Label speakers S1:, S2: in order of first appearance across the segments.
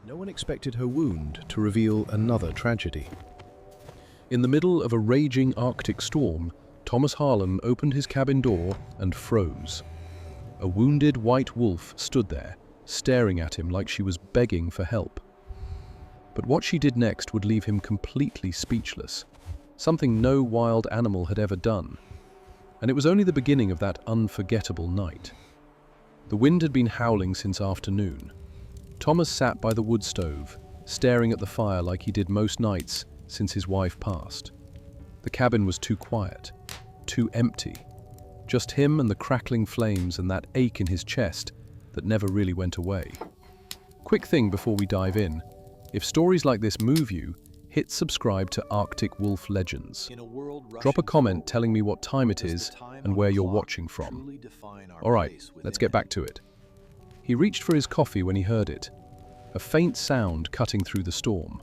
S1: No one expected her wound to reveal another tragedy. In the middle of a raging Arctic storm, Thomas Harlan opened his cabin door and froze. A wounded white wolf stood there, staring at him like she was begging for help. But what she did next would leave him completely speechless, something no wild animal had ever done. And it was only the beginning of that unforgettable night. The wind had been howling since afternoon. Thomas sat by the wood stove, staring at the fire like he did most nights since his wife passed. The cabin was too quiet, too empty. Just him and the crackling flames and that ache in his chest that never really went away. Quick thing before we dive in, if stories like this move you, hit subscribe to Arctic Wolf Legends. Drop a comment telling me what time it is and where you're watching from. Alright, let's get back to it. He reached for his coffee when he heard it. A faint sound cutting through the storm.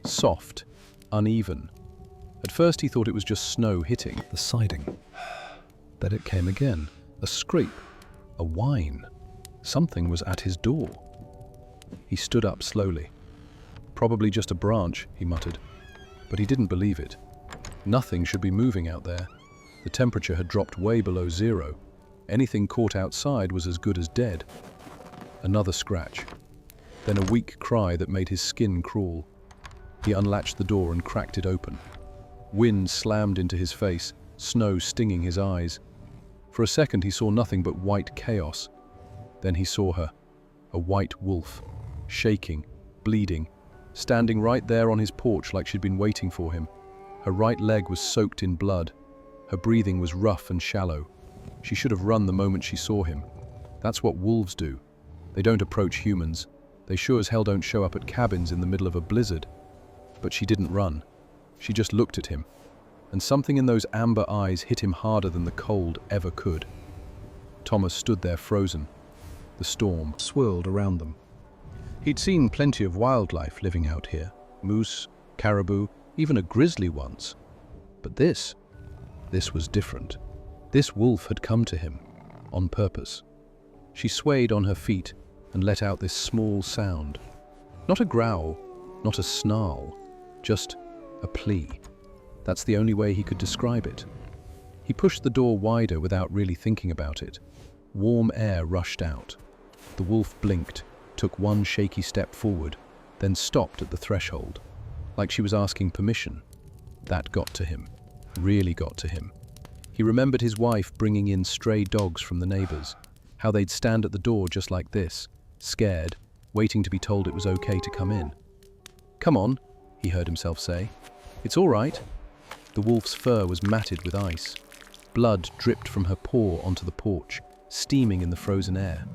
S1: Soft, uneven. At first he thought it was just snow hitting the siding. Then it came again. A scrape, a whine. Something was at his door. He stood up slowly. Probably just a branch, he muttered. But he didn't believe it. Nothing should be moving out there. The temperature had dropped way below zero. Anything caught outside was as good as dead. Another scratch. Then a weak cry that made his skin crawl. He unlatched the door and cracked it open. Wind slammed into his face, snow stinging his eyes. For a second he saw nothing but white chaos. Then he saw her, a white wolf, shaking, bleeding, standing right there on his porch like she'd been waiting for him. Her right leg was soaked in blood. Her breathing was rough and shallow. She should have run the moment she saw him. That's what wolves do. They don't approach humans. They sure as hell don't show up at cabins in the middle of a blizzard. But she didn't run. She just looked at him. And something in those amber eyes hit him harder than the cold ever could. Thomas stood there frozen. The storm swirled around them. He'd seen plenty of wildlife living out here. Moose, caribou, even a grizzly once. But this was different. This wolf had come to him, on purpose. She swayed on her feet and let out this small sound. Not a growl, not a snarl, just a plea. That's the only way he could describe it. He pushed the door wider without really thinking about it. Warm air rushed out. The wolf blinked, took one shaky step forward, then stopped at the threshold, like she was asking permission. That got to him, really got to him. He remembered his wife bringing in stray dogs from the neighbors, how they'd stand at the door just like this, scared, waiting to be told it was okay to come in. "Come on," he heard himself say. "It's all right." The wolf's fur was matted with ice. Blood dripped from her paw onto the porch, steaming in the frozen air.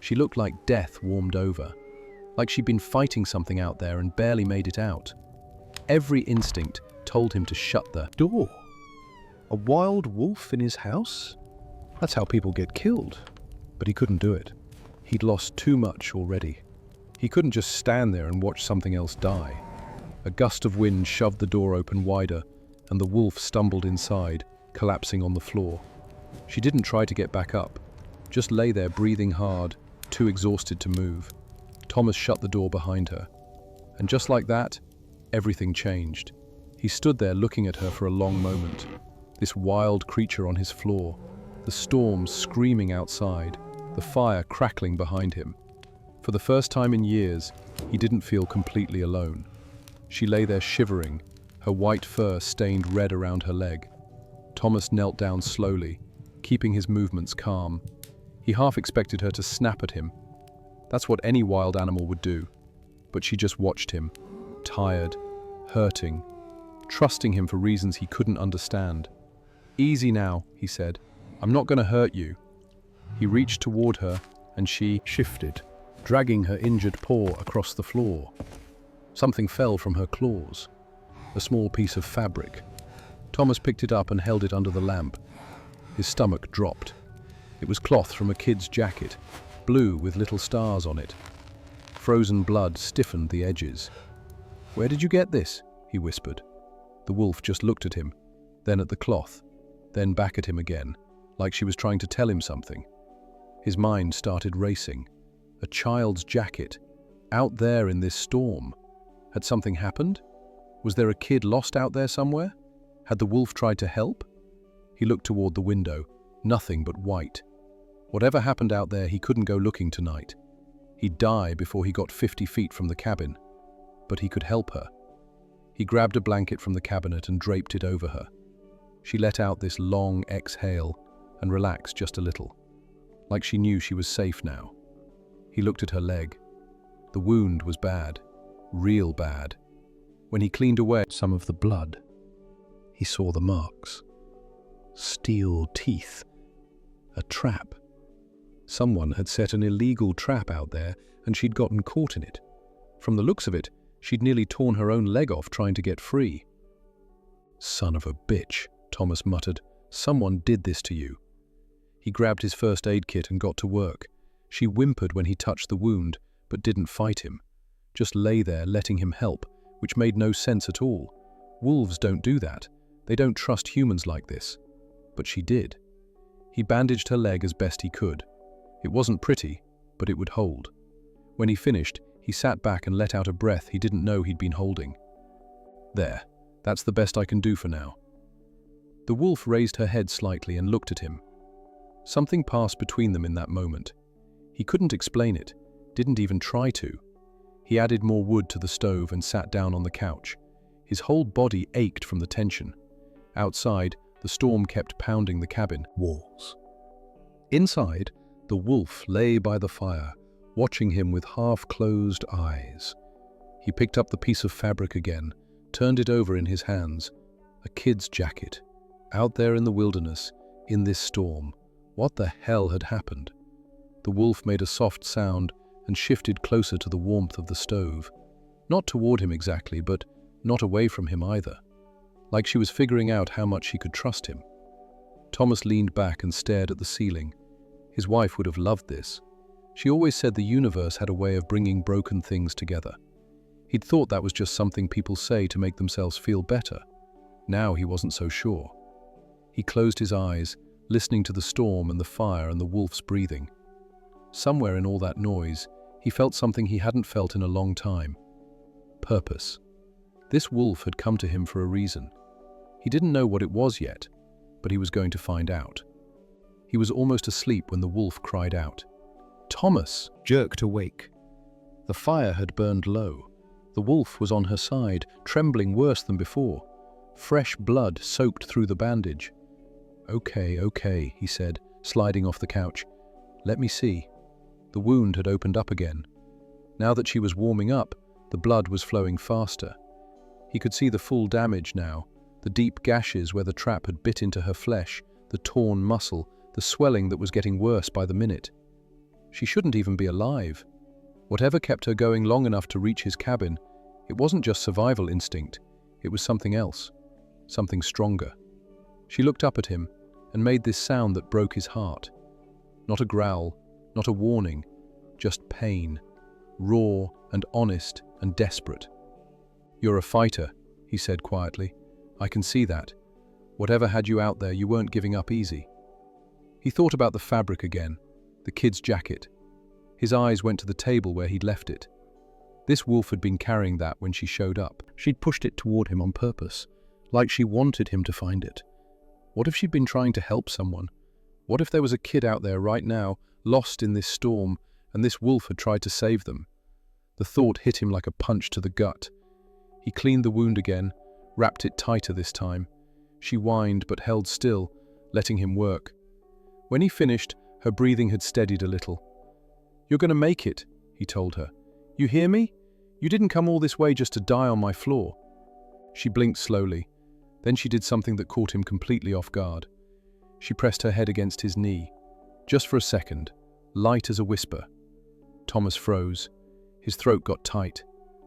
S1: She looked like death warmed over, like she'd been fighting something out there and barely made it out. Every instinct told him to shut the door. A wild wolf in his house? That's how people get killed. But he couldn't do it. He'd lost too much already. He couldn't just stand there and watch something else die. A gust of wind shoved the door open wider, and the wolf stumbled inside, collapsing on the floor. She didn't try to get back up, just lay there breathing hard, too exhausted to move. Thomas shut the door behind her. And just like that, everything changed. He stood there looking at her for a long moment. This wild creature on his floor, the storm screaming outside, the fire crackling behind him. For the first time in years, he didn't feel completely alone. She lay there shivering, her white fur stained red around her leg. Thomas knelt down slowly, keeping his movements calm. He half expected her to snap at him. That's what any wild animal would do. But she just watched him, tired, hurting, trusting him for reasons he couldn't understand. "Easy now," he said. "I'm not going to hurt you." He reached toward her, and she shifted, dragging her injured paw across the floor. Something fell from her claws. A small piece of fabric. Thomas picked it up and held it under the lamp. His stomach dropped. It was cloth from a kid's jacket, blue with little stars on it. Frozen blood stiffened the edges. "Where did you get this?" he whispered. The wolf just looked at him, then at the cloth, then back at him again, like she was trying to tell him something. His mind started racing. A child's jacket, Out there in this storm. Had something happened? Was there a kid lost out there somewhere? Had the wolf tried to help? He looked toward the window. Nothing but white. Whatever happened out there, he couldn't go looking tonight. He'd die before he got 50 feet from the cabin. But he could help her. He grabbed a blanket from the cabinet and draped it over her. She let out this long exhale and relaxed just a little, like she knew she was safe now. He looked at her leg. The wound was bad, real bad. When he cleaned away some of the blood, he saw the marks. Steel teeth. A trap. Someone had set an illegal trap out there and she'd gotten caught in it. From the looks of it, she'd nearly torn her own leg off trying to get free. "Son of a bitch," Thomas muttered. "Someone did this to you." He grabbed his first aid kit and got to work. She whimpered when he touched the wound, but didn't fight him. Just lay there letting him help, which made no sense at all. Wolves don't do that. They don't trust humans like this. But she did. He bandaged her leg as best he could. It wasn't pretty, but it would hold. When he finished, he sat back and let out a breath he didn't know he'd been holding. "There, that's the best I can do for now." The wolf raised her head slightly and looked at him. Something passed between them in that moment. He couldn't explain it, didn't even try to. He added more wood to the stove and sat down on the couch. His whole body ached from the tension. Outside, the storm kept pounding the cabin walls. Inside, the wolf lay by the fire, watching him with half-closed eyes. He picked up the piece of fabric again, turned it over in his hands. A kid's jacket. Out there in the wilderness, in this storm. What the hell had happened? The wolf made a soft sound and shifted closer to the warmth of the stove. Not toward him exactly, but not away from him either. Like she was figuring out how much she could trust him. Thomas leaned back and stared at the ceiling. His wife would have loved this. She always said the universe had a way of bringing broken things together. He'd thought that was just something people say to make themselves feel better. Now he wasn't so sure. He closed his eyes, listening to the storm and the fire and the wolf's breathing. Somewhere in all that noise, he felt something he hadn't felt in a long time. Purpose. This wolf had come to him for a reason. He didn't know what it was yet, but he was going to find out. He was almost asleep when the wolf cried out. Thomas jerked awake. The fire had burned low. The wolf was on her side, trembling worse than before. Fresh blood soaked through the bandage. Okay, he said, sliding off the couch. "Let me see." The wound had opened up again. Now that she was warming up, the blood was flowing faster. He could see the full damage now, the deep gashes where the trap had bit into her flesh, the torn muscle, the swelling that was getting worse by the minute. She shouldn't even be alive. Whatever kept her going long enough to reach his cabin, it wasn't just survival instinct, it was something else, something stronger. She looked up at him and made this sound that broke his heart. Not a growl, not a warning, just pain, raw and honest and desperate. "You're a fighter," he said quietly. "I can see that. Whatever had you out there, you weren't giving up easy." He thought about the fabric again, the kid's jacket. His eyes went to the table where he'd left it. This wolf had been carrying that when she showed up. She'd pushed it toward him on purpose, like she wanted him to find it. What if she'd been trying to help someone? What if there was a kid out there right now, lost in this storm, and this wolf had tried to save them? The thought hit him like a punch to the gut. He cleaned the wound again, wrapped it tighter this time. She whined but held still, letting him work. When he finished, her breathing had steadied a little. "You're going to make it," he told her. "You hear me? You didn't come all this way just to die on my floor." She blinked slowly. Then she did something that caught him completely off guard. She pressed her head against his knee. Just for a second, light as a whisper. Thomas froze. His throat got tight.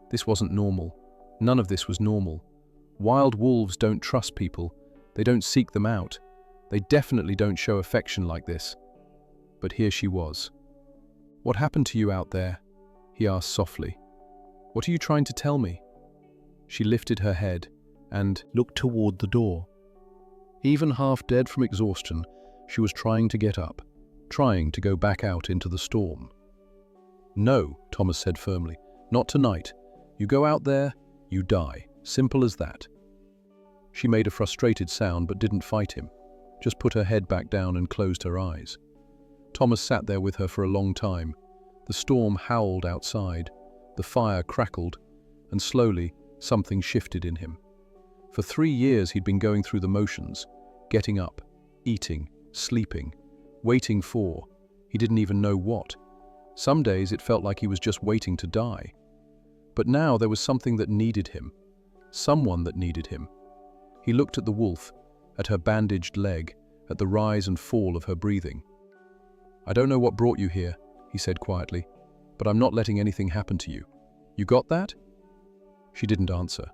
S1: This wasn't normal. None of this was normal. Wild wolves don't trust people. They don't seek them out. They definitely don't show affection like this. But here she was. "What happened to you out there?" he asked softly. "What are you trying to tell me?" She lifted her head and looked toward the door. Even half dead from exhaustion, she was trying to get up, trying to go back out into the storm. "No," Thomas said firmly. Not tonight. You go out there, you die. Simple as that. She made a frustrated sound but didn't fight him, just put her head back down and closed her eyes. Thomas sat there with her for a long time. The storm howled outside, the fire crackled, and slowly something shifted in him. For 3 years he'd been going through the motions, getting up, eating, sleeping, waiting for, he didn't even know what. Some days it felt like he was just waiting to die. But now there was something that needed him, someone that needed him. He looked at the wolf, at her bandaged leg, at the rise and fall of her breathing. "I don't know what brought you here," he said quietly, "but I'm not letting anything happen to you. You got that?" She didn't answer.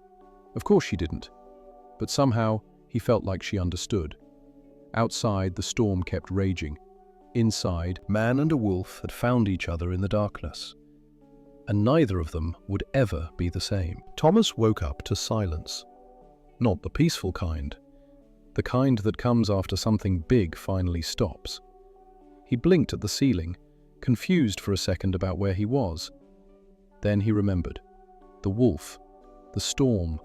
S1: Of course she didn't. But somehow he felt like she understood. Outside, the storm kept raging. Inside, man and a wolf had found each other in the darkness. And neither of them would ever be the same. Thomas woke up to silence. Not the peaceful kind. The kind that comes after something big finally stops. He blinked at the ceiling, confused for a second about where he was. Then he remembered. The wolf, the storm,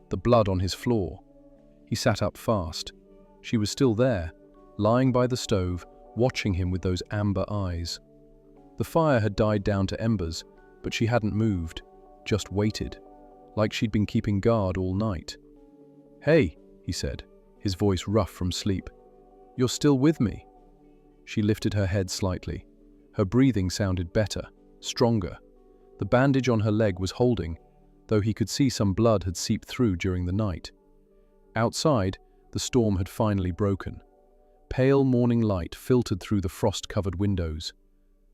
S1: the blood on his floor. He sat up fast. She was still there, lying by the stove, watching him with those amber eyes. The fire had died down to embers, but she hadn't moved, just waited, like she'd been keeping guard all night. "Hey," he said, his voice rough from sleep. "You're still with me?" She lifted her head slightly. Her breathing sounded better, stronger. The bandage on her leg was holding, though he could see some blood had seeped through during the night. Outside, the storm had finally broken. Pale morning light filtered through the frost-covered windows.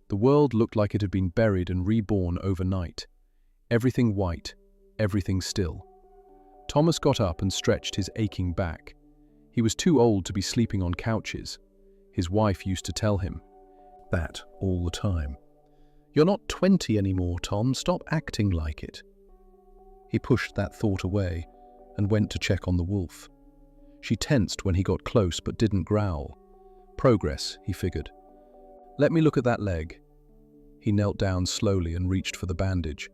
S1: The world looked like it had been buried and reborn overnight. Everything white, everything still. Thomas got up and stretched his aching back. He was too old to be sleeping on couches. His wife used to tell him that all the time. "You're not 20 anymore, Tom. Stop acting like it." He pushed that thought away and went to check on the wolf. She tensed when he got close but didn't growl. Progress, he figured. "Let me look at that leg." He knelt down slowly and reached for the bandage.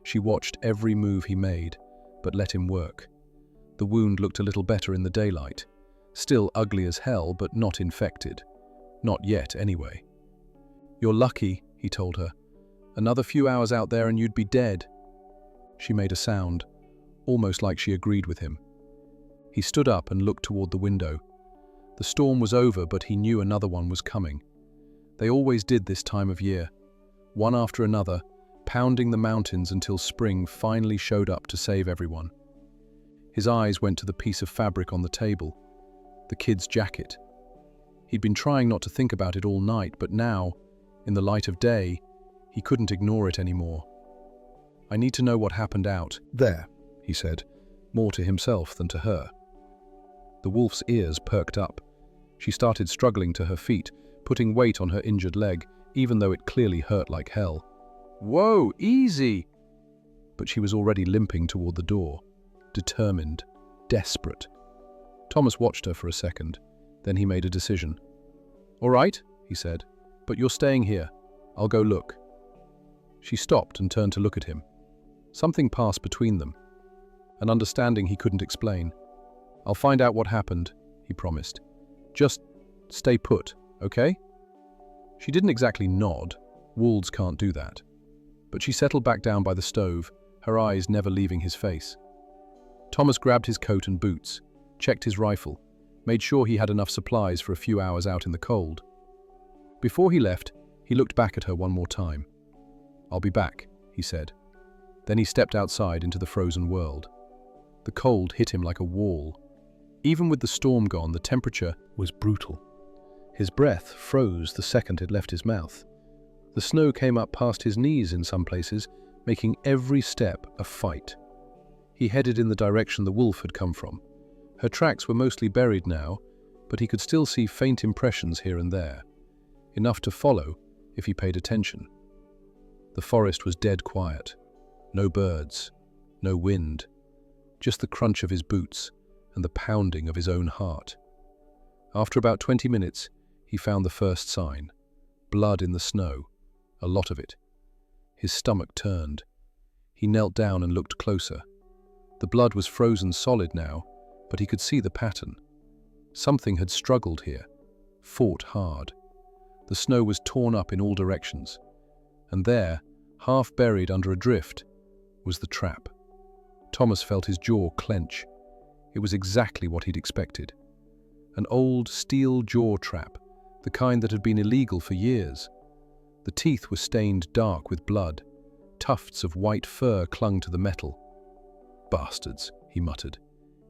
S1: She watched every move he made, but let him work. The wound looked a little better in the daylight. Still ugly as hell, but not infected. Not yet, anyway. "You're lucky," he told her. "Another few hours out there and you'd be dead." She made a sound, almost like she agreed with him. He stood up and looked toward the window. The storm was over, but he knew another one was coming. They always did this time of year, one after another, pounding the mountains until spring finally showed up to save everyone. His eyes went to the piece of fabric on the table, the kid's jacket. He'd been trying not to think about it all night, but now, in the light of day, he couldn't ignore it anymore. "I need to know what happened out there," he said, more to himself than to her. The wolf's ears perked up. She started struggling to her feet, putting weight on her injured leg, even though it clearly hurt like hell. "Whoa, easy!" But she was already limping toward the door, determined, desperate. Thomas watched her for a second, then he made a decision. "All right," he said, "but you're staying here. I'll go look." She stopped and turned to look at him. Something passed between them, an understanding he couldn't explain. "I'll find out what happened," he promised. "Just stay put, okay?" She didn't exactly nod. Wolves can't do that. But she settled back down by the stove, her eyes never leaving his face. Thomas grabbed his coat and boots, checked his rifle, made sure he had enough supplies for a few hours out in the cold. Before he left, he looked back at her one more time. "I'll be back," he said. Then he stepped outside into the frozen world. The cold hit him like a wall. Even with the storm gone, the temperature was brutal. His breath froze the second it left his mouth. The snow came up past his knees in some places, making every step a fight. He headed in the direction the wolf had come from. Her tracks were mostly buried now, but he could still see faint impressions here and there, enough to follow if he paid attention. The forest was dead quiet. No birds, no wind, just the crunch of his boots and the pounding of his own heart. After about 20 minutes, he found the first sign. Blood in the snow, a lot of it. His stomach turned. He knelt down and looked closer. The blood was frozen solid now, but he could see the pattern. Something had struggled here, fought hard. The snow was torn up in all directions, and there, half buried under a drift, was the trap. Thomas felt his jaw clench. It was exactly what he'd expected. An old steel jaw trap, the kind that had been illegal for years. The teeth were stained dark with blood. Tufts of white fur clung to the metal. "Bastards," he muttered.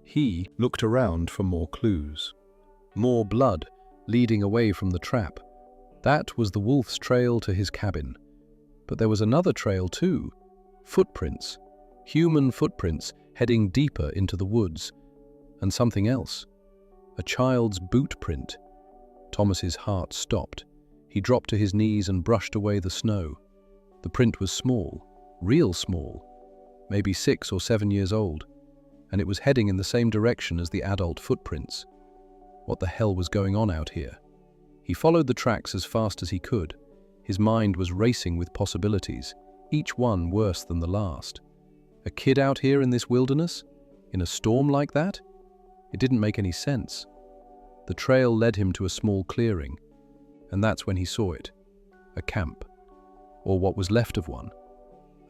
S1: He looked around for more clues. More blood, leading away from the trap. That was the wolf's trail to his cabin. But there was another trail too. Footprints. Human footprints heading deeper into the woods. And something else. A child's boot print. Thomas's heart stopped. He dropped to his knees and brushed away the snow. The print was small, real small, maybe 6 or 7 years old, and it was heading in the same direction as the adult footprints. What the hell was going on out here? He followed the tracks as fast as he could. His mind was racing with possibilities, each one worse than the last. A kid out here in this wilderness? In a storm like that? It didn't make any sense. The trail led him to a small clearing, and that's when he saw it. A camp, or what was left of one.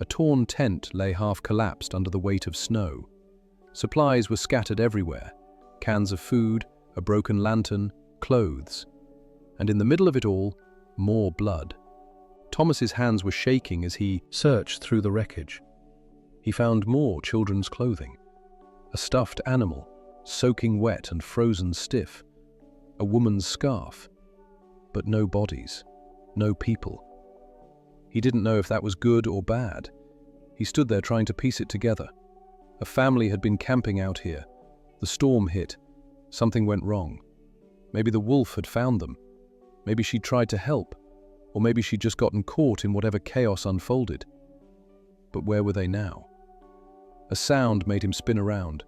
S1: A torn tent lay half collapsed under the weight of snow. Supplies were scattered everywhere, cans of food, a broken lantern, clothes. And in the middle of it all, more blood. Thomas's hands were shaking as he searched through the wreckage. He found more children's clothing. A stuffed animal, soaking wet and frozen stiff. A woman's scarf. But no bodies, no people. He didn't know if that was good or bad. He stood there trying to piece it together. A family had been camping out here. The storm hit. Something went wrong. Maybe the wolf had found them. Maybe she tried to help. Or maybe she'd just gotten caught in whatever chaos unfolded. But where were they now? A sound made him spin around.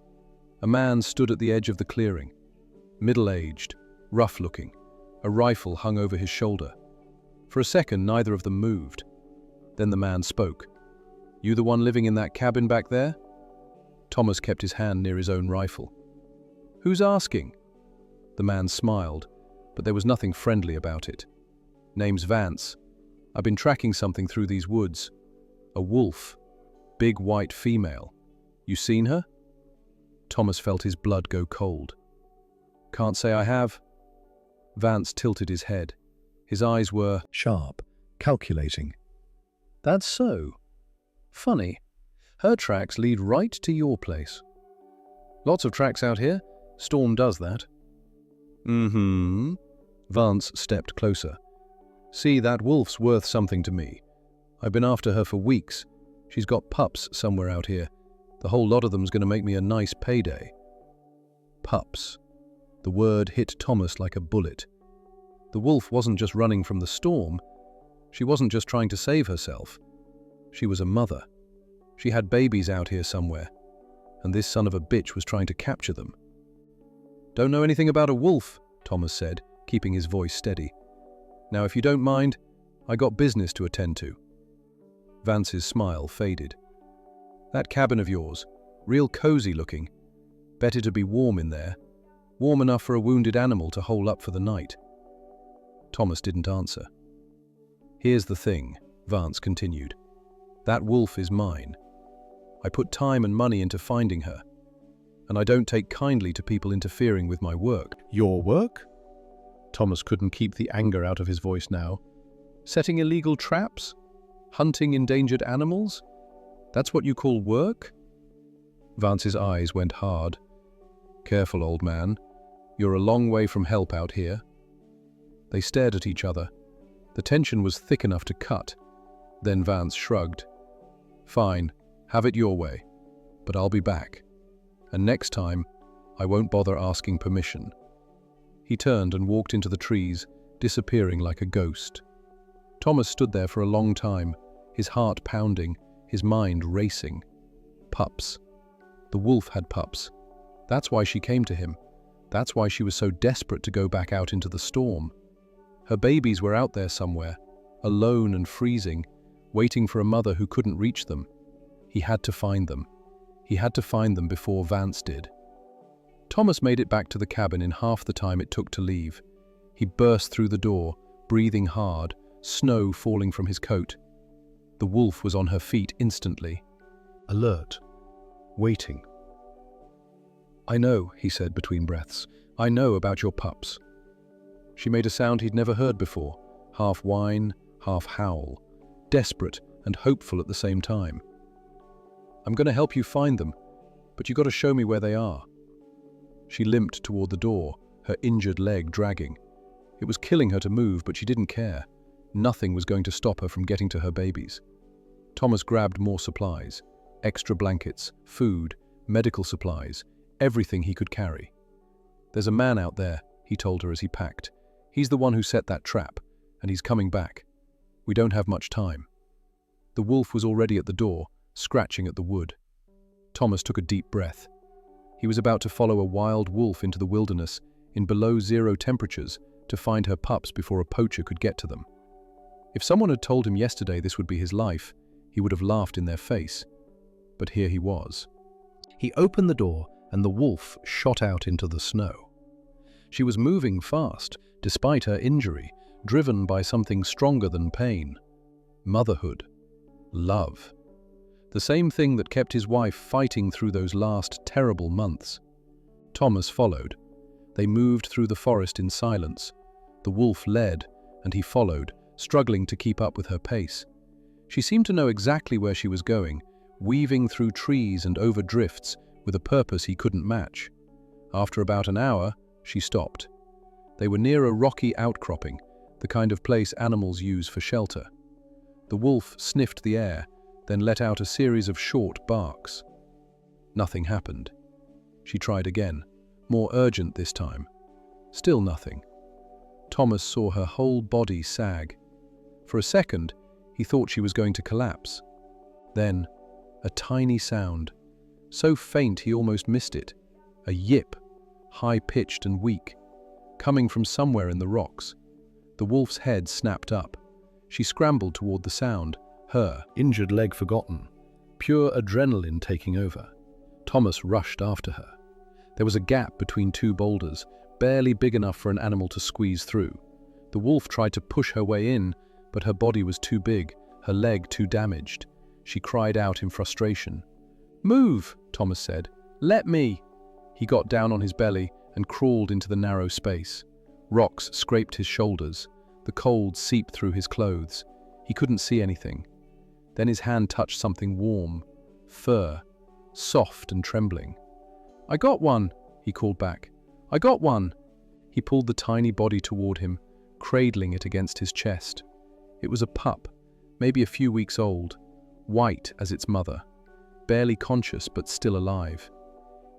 S1: A man stood at the edge of the clearing. Middle-aged, rough-looking. A rifle hung over his shoulder. For a second, neither of them moved. Then the man spoke. "You the one living in that cabin back there?" Thomas kept his hand near his own rifle. "Who's asking?" The man smiled, but there was nothing friendly about it. "Name's Vance. I've been tracking something through these woods. A wolf. Big white female. You seen her?" Thomas felt his blood go cold. "Can't say I have." Vance tilted his head. His eyes were sharp, calculating. "That's so. Funny. Her tracks lead right to your place. Lots of tracks out here. Storm does that." "Mm-hmm." Vance stepped closer. "See, that wolf's worth something to me. I've been after her for weeks. She's got pups somewhere out here. The whole lot of them's going to make me a nice payday." Pups. The word hit Thomas like a bullet. The wolf wasn't just running from the storm. She wasn't just trying to save herself. She was a mother. She had babies out here somewhere, and this son of a bitch was trying to capture them. "Don't know anything about a wolf," Thomas said, keeping his voice steady. "Now, if you don't mind, I got business to attend to." Vance's smile faded. "That cabin of yours, real cozy looking. Bet it'd be warm in there. Warm enough for a wounded animal to hole up for the night." Thomas didn't answer. "Here's the thing," Vance continued. "That wolf is mine. I put time and money into finding her, and I don't take kindly to people interfering with my work." "Your work?" Thomas couldn't keep the anger out of his voice now. "Setting illegal traps? Hunting endangered animals? That's what you call work?" Vance's eyes went hard. "Careful, old man. You're a long way from help out here." They stared at each other. The tension was thick enough to cut. Then Vance shrugged. "Fine, have it your way. But I'll be back. And next time, I won't bother asking permission." He turned and walked into the trees, disappearing like a ghost. Thomas stood there for a long time, his heart pounding, his mind racing. Pups. The wolf had pups. That's why she came to him. That's why she was so desperate to go back out into the storm. Her babies were out there somewhere, alone and freezing, waiting for a mother who couldn't reach them. He had to find them. He had to find them before Vance did. Thomas made it back to the cabin in half the time it took to leave. He burst through the door, breathing hard, snow falling from his coat. The wolf was on her feet instantly, alert, waiting. "I know," he said between breaths. "I know about your pups." She made a sound he'd never heard before, half whine, half howl, desperate and hopeful at the same time. "I'm going to help you find them, but you got to show me where they are." She limped toward the door, her injured leg dragging. It was killing her to move, but she didn't care. Nothing was going to stop her from getting to her babies. Thomas grabbed more supplies, extra blankets, food, medical supplies, everything he could carry. "There's a man out there," he told her as he packed. "He's the one who set that trap, and he's coming back. We don't have much time." The wolf was already at the door, scratching at the wood. Thomas took a deep breath. He was about to follow a wild wolf into the wilderness in below-zero temperatures to find her pups before a poacher could get to them. If someone had told him yesterday this would be his life, he would have laughed in their face. But here he was. He opened the door, and the wolf shot out into the snow. She was moving fast, despite her injury, driven by something stronger than pain. Motherhood. Love. The same thing that kept his wife fighting through those last terrible months. Thomas followed. They moved through the forest in silence. The wolf led, and he followed, struggling to keep up with her pace. She seemed to know exactly where she was going, weaving through trees and over drifts with a purpose he couldn't match. After about an hour, she stopped. They were near a rocky outcropping, the kind of place animals use for shelter. The wolf sniffed the air, then let out a series of short barks. Nothing happened. She tried again, more urgent this time. Still nothing. Thomas saw her whole body sag. For a second, he thought she was going to collapse. Then, a tiny sound, so faint he almost missed it, a yip, high-pitched and weak, coming from somewhere in the rocks. The wolf's head snapped up. She scrambled toward the sound, her injured leg forgotten, pure adrenaline taking over. Thomas rushed after her. There was a gap between two boulders, barely big enough for an animal to squeeze through. The wolf tried to push her way in, but her body was too big, her leg too damaged. She cried out in frustration. "Move," Thomas said. "Let me." He got down on his belly and crawled into the narrow space. Rocks scraped his shoulders. The cold seeped through his clothes. He couldn't see anything. Then his hand touched something warm, fur, soft and trembling. "I got one," he called back. "I got one." He pulled the tiny body toward him, cradling it against his chest. It was a pup, maybe a few weeks old, white as its mother, barely conscious but still alive.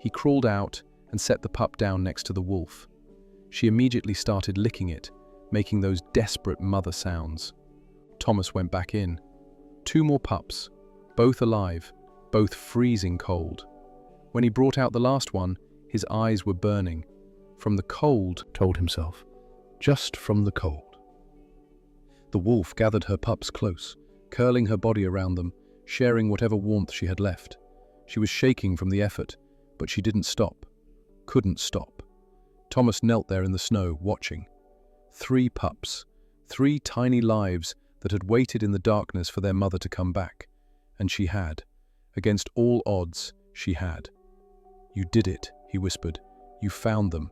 S1: He crawled out and set the pup down next to the wolf. She immediately started licking it, making those desperate mother sounds. Thomas went back in. 2 more pups, both alive, both freezing cold. When he brought out the last one, his eyes were burning. From the cold, told himself. Just from the cold. The wolf gathered her pups close, curling her body around them, sharing whatever warmth she had left. She was shaking from the effort, but she didn't stop. Couldn't stop. Thomas knelt there in the snow, watching. 3 pups, 3 tiny lives that had waited in the darkness for their mother to come back. And she had. Against all odds, she had. "You did it," he whispered. "You found them."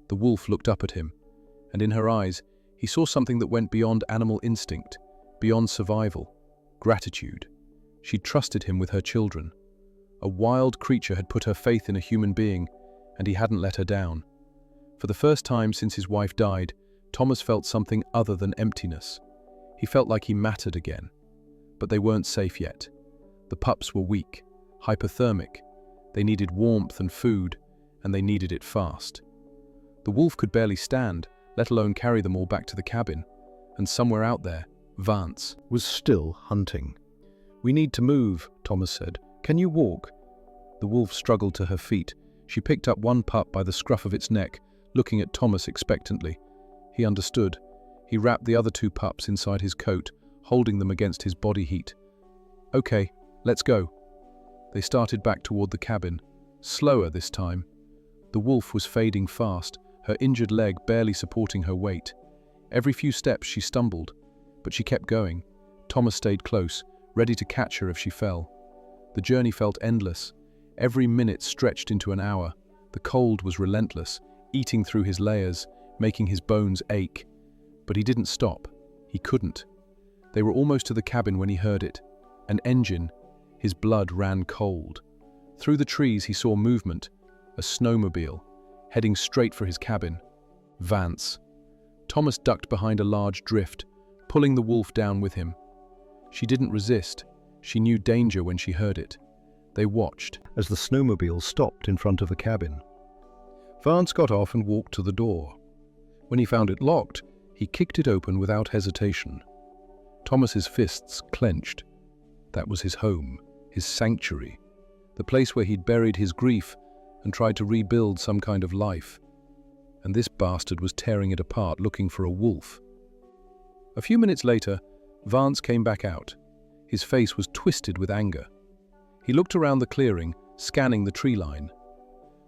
S1: The wolf looked up at him, and in her eyes, he saw something that went beyond animal instinct, beyond survival, gratitude. She trusted him with her children. A wild creature had put her faith in a human being, and he hadn't let her down. For the first time since his wife died, Thomas felt something other than emptiness. He felt like he mattered again. But they weren't safe yet. The pups were weak, hypothermic. They needed warmth and food, and they needed it fast. The wolf could barely stand, let alone carry them all back to the cabin. And somewhere out there, Vance was still hunting. "We need to move," Thomas said. "Can you walk?" The wolf struggled to her feet. She picked up one pup by the scruff of its neck, looking at Thomas expectantly. He understood. He wrapped the other 2 pups inside his coat, holding them against his body heat. "Okay, let's go." They started back toward the cabin, slower this time. The wolf was fading fast, her injured leg barely supporting her weight. Every few steps she stumbled, but she kept going. Thomas stayed close, ready to catch her if she fell. The journey felt endless. Every minute stretched into an hour. The cold was relentless, eating through his layers, making his bones ache. But he didn't stop. He couldn't. They were almost to the cabin when he heard it. An engine. His blood ran cold. Through the trees he saw movement. A snowmobile, heading straight for his cabin. Vance. Thomas ducked behind a large drift, pulling the wolf down with him. She didn't resist. She knew danger when she heard it. They watched as the snowmobile stopped in front of the cabin. Vance got off and walked to the door. When he found it locked, he kicked it open without hesitation. Thomas's fists clenched. That was his home, his sanctuary, the place where he'd buried his grief and tried to rebuild some kind of life. And this bastard was tearing it apart, looking for a wolf. A few minutes later, Vance came back out. His face was twisted with anger. He looked around the clearing, scanning the tree line.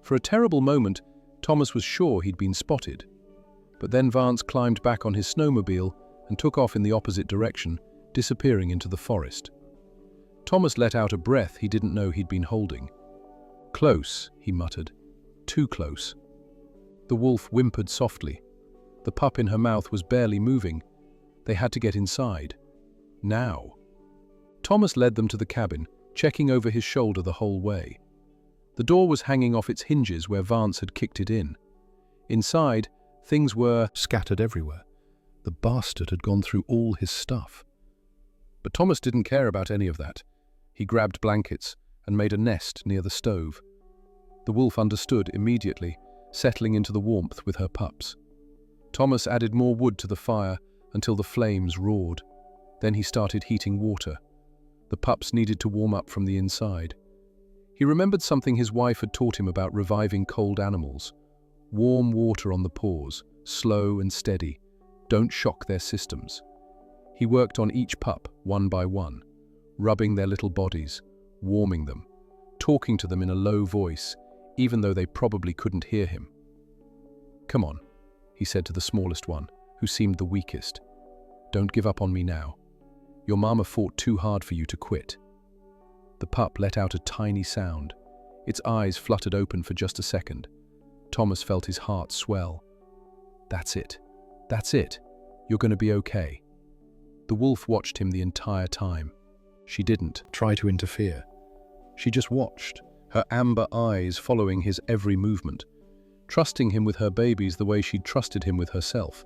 S1: For a terrible moment, Thomas was sure he'd been spotted. But then Vance climbed back on his snowmobile and took off in the opposite direction, disappearing into the forest. Thomas let out a breath he didn't know he'd been holding. "Close," he muttered. "Too close." The wolf whimpered softly. The pup in her mouth was barely moving. They had to get inside. Now. Thomas led them to the cabin, checking over his shoulder the whole way. The door was hanging off its hinges where Vance had kicked it in. Inside, things were scattered everywhere. The bastard had gone through all his stuff. But Thomas didn't care about any of that. He grabbed blankets and made a nest near the stove. The wolf understood immediately, settling into the warmth with her pups. Thomas added more wood to the fire until the flames roared. Then he started heating water. The pups needed to warm up from the inside. He remembered something his wife had taught him about reviving cold animals. Warm water on the paws, slow and steady. Don't shock their systems. He worked on each pup, one by one, rubbing their little bodies, warming them, talking to them in a low voice, even though they probably couldn't hear him. "Come on," he said to the smallest one, who seemed the weakest. "Don't give up on me now. Your mama fought too hard for you to quit." The pup let out a tiny sound. Its eyes fluttered open for just a second. Thomas felt his heart swell. "That's it. That's it. You're going to be okay." The wolf watched him the entire time. She didn't try to interfere. She just watched, her amber eyes following his every movement, trusting him with her babies the way she'd trusted him with herself.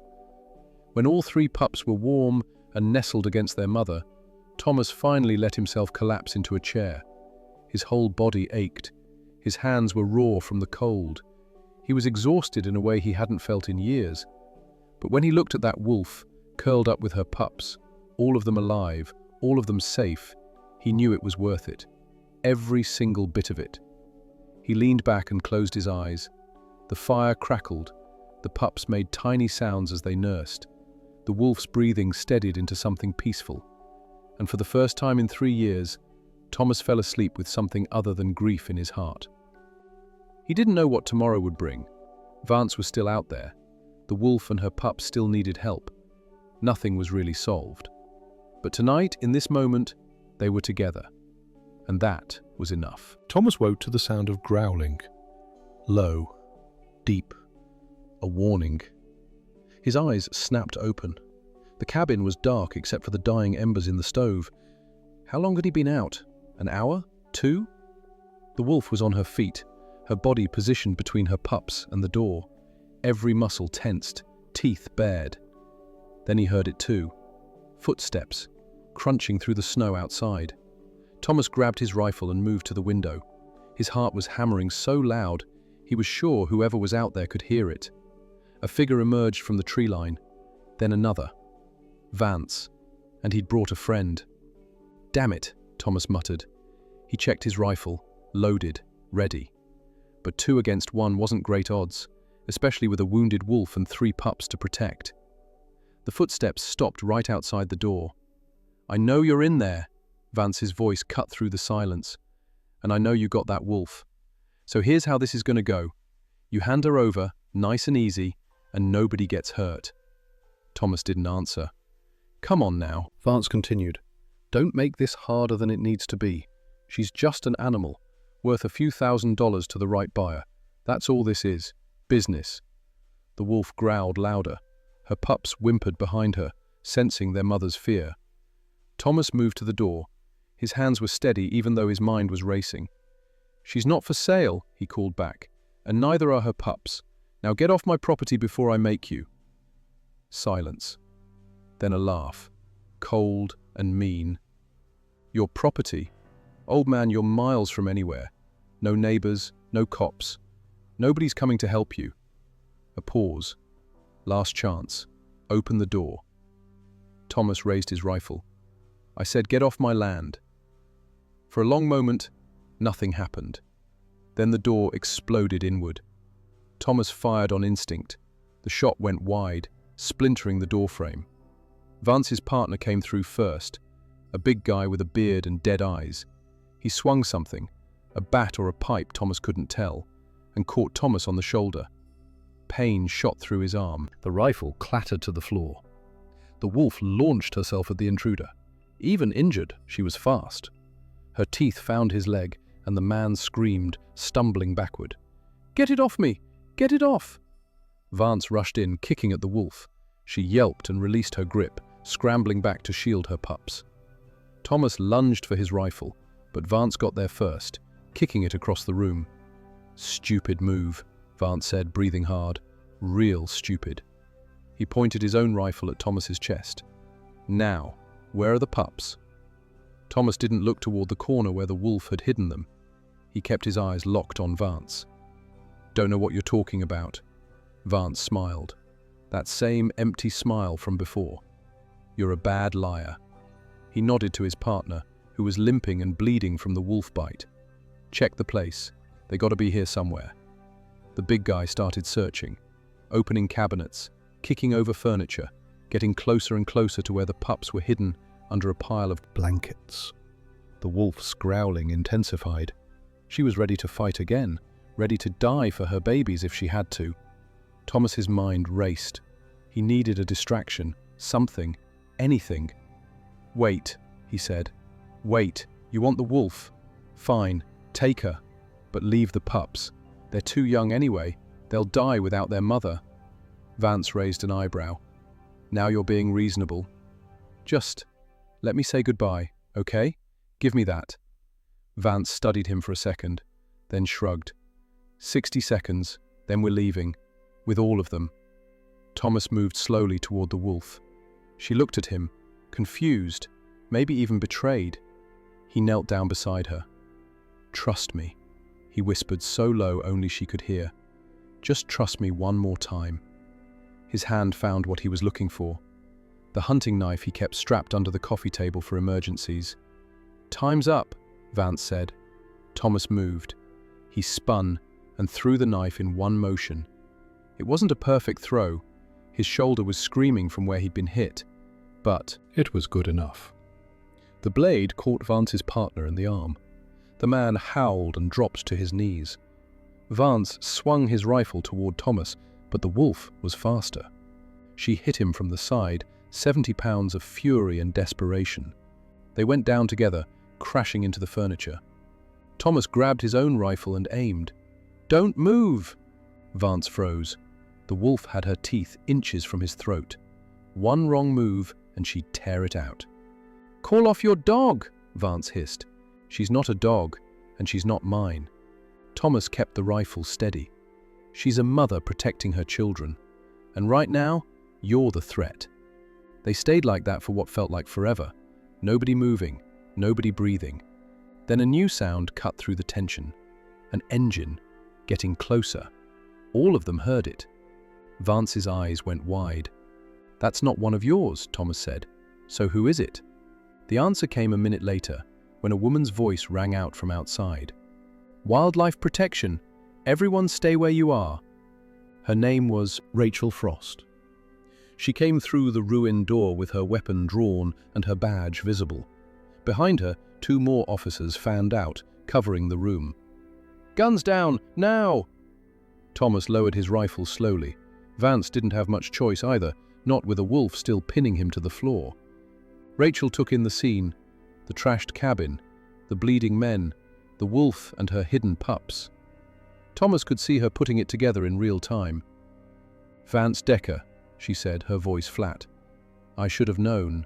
S1: When all three pups were warm and nestled against their mother, Thomas finally let himself collapse into a chair. His whole body ached. His hands were raw from the cold. He was exhausted in a way he hadn't felt in years. But when he looked at that wolf, curled up with her pups, all of them alive, all of them safe, he knew it was worth it. Every single bit of it. He leaned back and closed his eyes. The fire crackled. The pups made tiny sounds as they nursed. The wolf's breathing steadied into something peaceful. And for the first time in 3 years, Thomas fell asleep with something other than grief in his heart. He didn't know what tomorrow would bring. Vance was still out there. The wolf and her pup still needed help. Nothing was really solved. But tonight, in this moment, they were together. And that was enough. Thomas woke to the sound of growling. Low, deep, a warning. His eyes snapped open. The cabin was dark except for the dying embers in the stove. How long had he been out? An hour? 2? The wolf was on her feet, her body positioned between her pups and the door. Every muscle tensed, teeth bared. Then he heard it too. Footsteps, crunching through the snow outside. Thomas grabbed his rifle and moved to the window. His heart was hammering so loud, he was sure whoever was out there could hear it. A figure emerged from the tree line, then another. Vance, and he'd brought a friend. "Damn it," Thomas muttered. He checked his rifle, loaded, ready. But 2 against 1 wasn't great odds, especially with a wounded wolf and 3 pups to protect. The footsteps stopped right outside the door. "I know you're in there," Vance's voice cut through the silence. and I know you got that wolf. So here's how this is going to go. You hand her over, nice and easy, and nobody gets hurt." Thomas didn't answer. "Come on now," Vance continued. "Don't make this harder than it needs to be. She's just an animal, worth a few $1,000s to the right buyer. That's all this is. Business." The wolf growled louder. Her pups whimpered behind her, sensing their mother's fear. Thomas moved to the door. His hands were steady even though his mind was racing. "She's not for sale," he called back, "and neither are her pups. Now get off my property before I make you." Silence. Then a laugh, cold and mean. "Your property? Old man, you're miles from anywhere. No neighbors, no cops. Nobody's coming to help you." A pause. Last chance. Open the door. Thomas raised his rifle. "I said, get off my land." For a long moment, nothing happened. Then the door exploded inward. Thomas fired on instinct. The shot went wide, splintering the doorframe. Vance's partner came through first, a big guy with a beard and dead eyes. He swung something, a bat or a pipe Thomas couldn't tell, and caught Thomas on the shoulder. Pain shot through his arm. The rifle clattered to the floor. The wolf launched herself at the intruder. Even injured, she was fast. Her teeth found his leg, and the man screamed, stumbling backward. "Get it off me! Get it off!" Vance rushed in, kicking at the wolf. She yelped and released her grip, scrambling back to shield her pups. Thomas lunged for his rifle, but Vance got there first, kicking it across the room. "Stupid move," Vance said, breathing hard. "Real stupid." He pointed his own rifle at Thomas's chest. "Now, where are the pups?" Thomas didn't look toward the corner where the wolf had hidden them. He kept his eyes locked on Vance. "Don't know what you're talking about." Vance smiled. That same empty smile from before. "You're a bad liar." He nodded to his partner, who was limping and bleeding from the wolf bite. "Check the place. They gotta be here somewhere." The big guy started searching, opening cabinets, kicking over furniture, getting closer and closer to where the pups were hidden under a pile of blankets. The wolf's growling intensified. She was ready to fight again, ready to die for her babies if she had to. Thomas's mind raced. He needed a distraction, something, anything. "Wait," he said. "Wait, you want the wolf? Fine, take her, but leave the pups. They're too young anyway. They'll die without their mother." Vance raised an eyebrow. "Now you're being reasonable. Just let me say goodbye, okay? Give me that." Vance studied him for a second, then shrugged. 60 seconds, then we're leaving. With all of them." Thomas moved slowly toward the wolf. She looked at him, confused, maybe even betrayed. He knelt down beside her. "Trust me," he whispered so low only she could hear. "Just trust me one more time." His hand found what he was looking for. The hunting knife he kept strapped under the coffee table for emergencies. "Time's up," Vance said. Thomas moved. He spun and threw the knife in one motion. It wasn't a perfect throw. His shoulder was screaming from where he'd been hit, but it was good enough. The blade caught Vance's partner in the arm. The man howled and dropped to his knees. Vance swung his rifle toward Thomas, but the wolf was faster. She hit him from the side, 70 pounds of fury and desperation. They went down together, crashing into the furniture. Thomas grabbed his own rifle and aimed. "Don't move!" Vance froze. The wolf had her teeth inches from his throat. One wrong move and she'd tear it out. "Call off your dog!" Vance hissed. "She's not a dog, and she's not mine." Thomas kept the rifle steady. "She's a mother protecting her children. And right now, you're the threat." They stayed like that for what felt like forever. Nobody moving, nobody breathing. Then a new sound cut through the tension. An engine, getting closer. All of them heard it. Vance's eyes went wide. "That's not one of yours," Thomas said. "So who is it?" The answer came a minute later, when a woman's voice rang out from outside. "Wildlife protection. Everyone stay where you are." Her name was Rachel Frost. She came through the ruined door with her weapon drawn and her badge visible. Behind her, 2 more officers fanned out, covering the room. "Guns down, now!" Thomas lowered his rifle slowly. Vance didn't have much choice either, not with a wolf still pinning him to the floor. Rachel took in the scene, the trashed cabin, the bleeding men, the wolf and her hidden pups. Thomas could see her putting it together in real time. "Vance Decker," she said, her voice flat. "I should have known."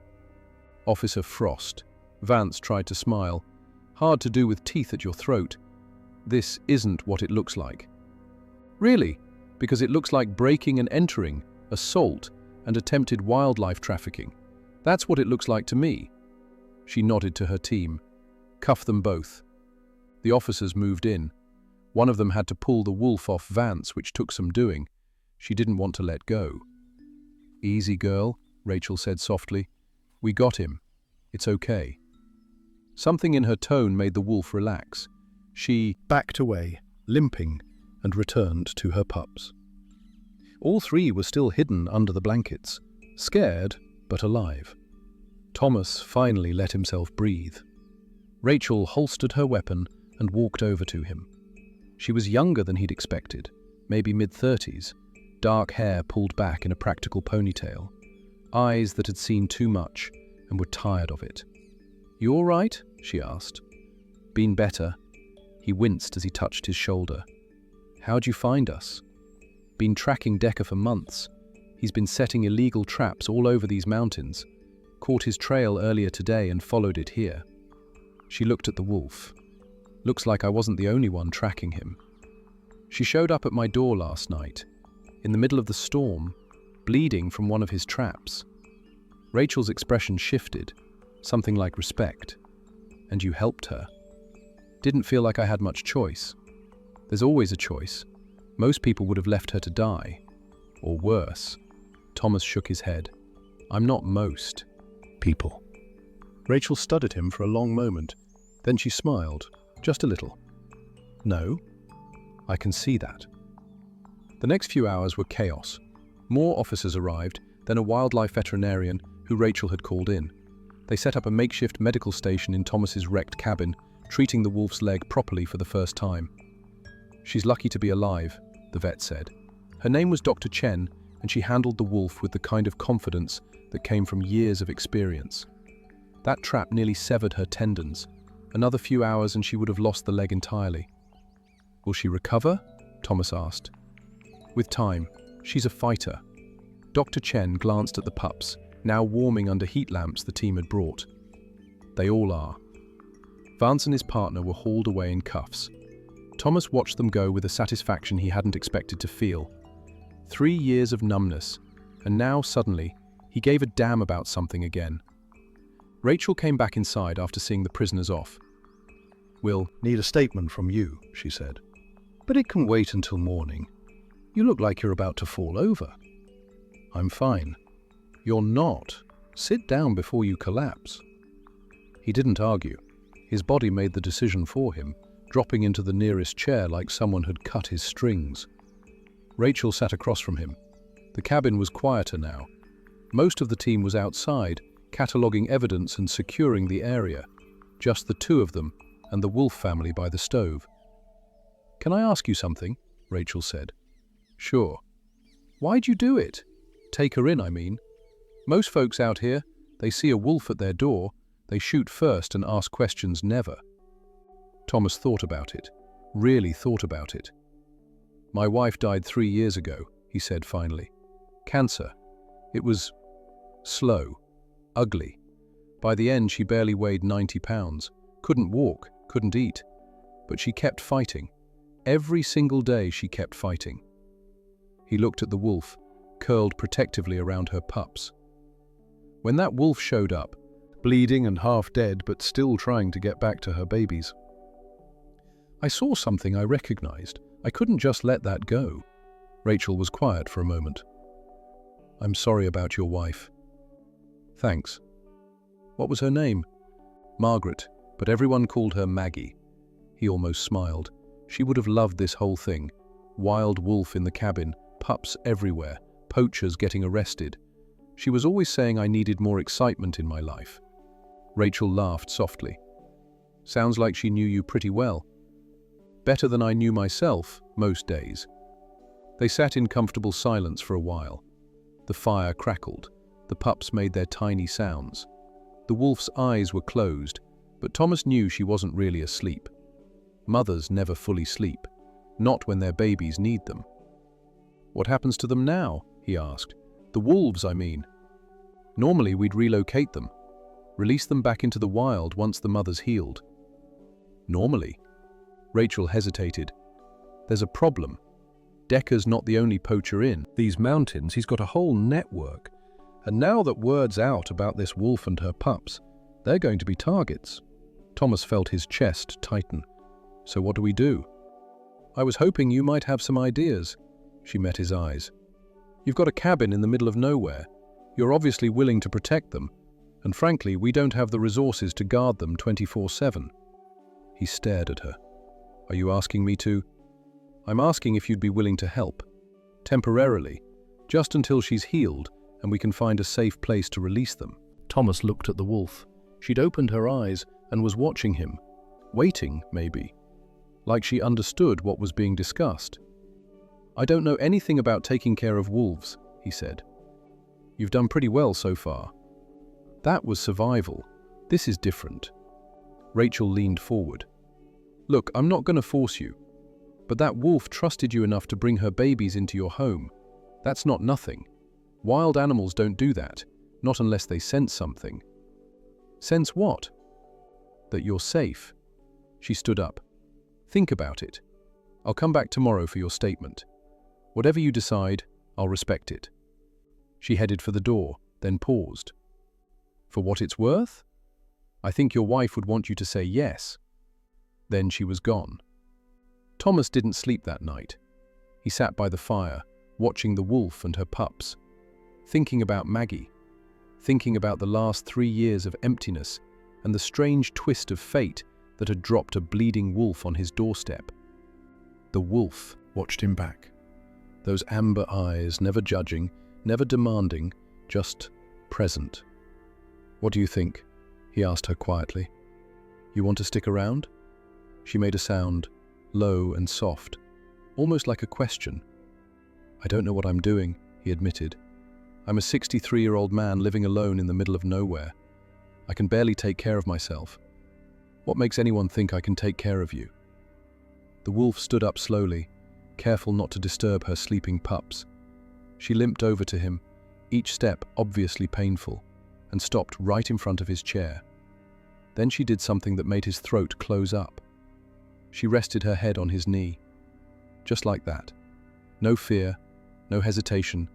S1: "Officer Frost." Vance tried to smile. "Hard to do with teeth at your throat. This isn't what it looks like." "Really? Because it looks like breaking and entering, assault, and attempted wildlife trafficking. That's what it looks like to me." She nodded to her team. "Cuff them both." The officers moved in. One of them had to pull the wolf off Vance, which took some doing. She didn't want to let go. "Easy, girl," Rachel said softly. "We got him. It's okay." Something in her tone made the wolf relax. She backed away, limping, and returned to her pups. All three were still hidden under the blankets, scared but alive. Thomas finally let himself breathe. Rachel holstered her weapon and walked over to him. She was younger than he'd expected, maybe mid-30s, dark hair pulled back in a practical ponytail, eyes that had seen too much and were tired of it. "You all right?" she asked. "Been better." He winced as he touched his shoulder. "How'd you find us?" "Been tracking Decker for months. He's been setting illegal traps all over these mountains. Caught his trail earlier today and followed it here." She looked at the wolf. "Looks like I wasn't the only one tracking him. She showed up at my door last night, in the middle of the storm, bleeding from one of his traps." Rachel's expression shifted, something like respect. "And you helped her?" "Didn't feel like I had much choice." "There's always a choice. Most people would have left her to die. Or worse." Thomas shook his head. "I'm not most people." Rachel studied him for a long moment. Then she smiled, just a little. "No, I can see that." The next few hours were chaos. More officers arrived, then a wildlife veterinarian who Rachel had called in. They set up a makeshift medical station in Thomas's wrecked cabin, treating the wolf's leg properly for the first time. "She's lucky to be alive," the vet said. Her name was Dr. Chen, and she handled the wolf with the kind of confidence that came from years of experience. That trap nearly severed her tendons. Another few hours and she would have lost the leg entirely. "Will she recover?" Thomas asked. "With time. She's a fighter." Dr. Chen glanced at the pups, now warming under heat lamps the team had brought. "They all are." Vance and his partner were hauled away in cuffs. Thomas watched them go with a satisfaction he hadn't expected to feel. 3 years of numbness, and now, suddenly, he gave a damn about something again. Rachel came back inside after seeing the prisoners off. "We'll need a statement from you," she said. "But it can wait until morning. You look like you're about to fall over." "I'm fine." "You're not. Sit down before you collapse." He didn't argue. His body made the decision for him, dropping into the nearest chair like someone had cut his strings. Rachel sat across from him. The cabin was quieter now. Most of the team was outside, cataloguing evidence and securing the area. Just the two of them and the wolf family by the stove. "Can I ask you something?" Rachel said. "Sure." "Why'd you do it? Take her in, I mean. Most folks out here, they see a wolf at their door, they shoot first and ask questions never." Thomas thought about it, really thought about it. "My wife died 3 years ago," he said finally. "Cancer. It was slow, ugly. By the end, she barely weighed 90 pounds, couldn't walk, couldn't eat. But she kept fighting. Every single day she kept fighting." He looked at the wolf, curled protectively around her pups. "When that wolf showed up, bleeding and half dead but still trying to get back to her babies, I saw something I recognized. I couldn't just let that go." Rachel was quiet for a moment. "I'm sorry about your wife." "Thanks." "What was her name?" "Margaret, but everyone called her Maggie." He almost smiled. She would have loved this whole thing. Wild wolf in the cabin, pups everywhere, poachers getting arrested. She was always saying I needed more excitement in my life. Rachel laughed softly. Sounds like she knew you pretty well. Better than I knew myself, most days. They sat in comfortable silence for a while. The fire crackled. The pups made their tiny sounds. The wolf's eyes were closed, but Thomas knew she wasn't really asleep. Mothers never fully sleep, not when their babies need them. "What happens to them now?" he asked. "The wolves, I mean." "Normally we'd relocate them, release them back into the wild once the mother's healed." "Normally?" Rachel hesitated. "There's a problem. Decker's not the only poacher in these mountains. He's got a whole network. And now that word's out about this wolf and her pups, they're going to be targets." Thomas felt his chest tighten. "So what do we do?" "I was hoping you might have some ideas." She met his eyes. "You've got a cabin in the middle of nowhere. You're obviously willing to protect them. And frankly, we don't have the resources to guard them 24/7. He stared at her. "Are you asking me to?" "I'm asking if you'd be willing to help. Temporarily. Just until she's healed and we can find a safe place to release them." Thomas looked at the wolf. She'd opened her eyes and was watching him. Waiting, maybe. Like she understood what was being discussed. "I don't know anything about taking care of wolves," he said. "You've done pretty well so far." "That was survival. This is different." Rachel leaned forward. "Look, I'm not going to force you. But that wolf trusted you enough to bring her babies into your home. That's not nothing. Wild animals don't do that, not unless they sense something." "Sense what?" "That you're safe." She stood up. "Think about it. I'll come back tomorrow for your statement. Whatever you decide, I'll respect it." She headed for the door, then paused. "For what it's worth? I think your wife would want you to say yes." Then she was gone. Thomas didn't sleep that night. He sat by the fire, watching the wolf and her pups, thinking about Maggie, thinking about the last 3 years of emptiness and the strange twist of fate that had dropped a bleeding wolf on his doorstep. The wolf watched him back. Those amber eyes, never judging, never demanding, just present. "What do you think?" he asked her quietly. "You want to stick around?" She made a sound, low and soft, almost like a question. "I don't know what I'm doing," he admitted. "I'm a 63-year-old man living alone in the middle of nowhere. I can barely take care of myself. What makes anyone think I can take care of you?" The wolf stood up slowly, careful not to disturb her sleeping pups. She limped over to him, each step obviously painful, and stopped right in front of his chair. Then she did something that made his throat close up. She rested her head on his knee. Just like that. No fear, no hesitation,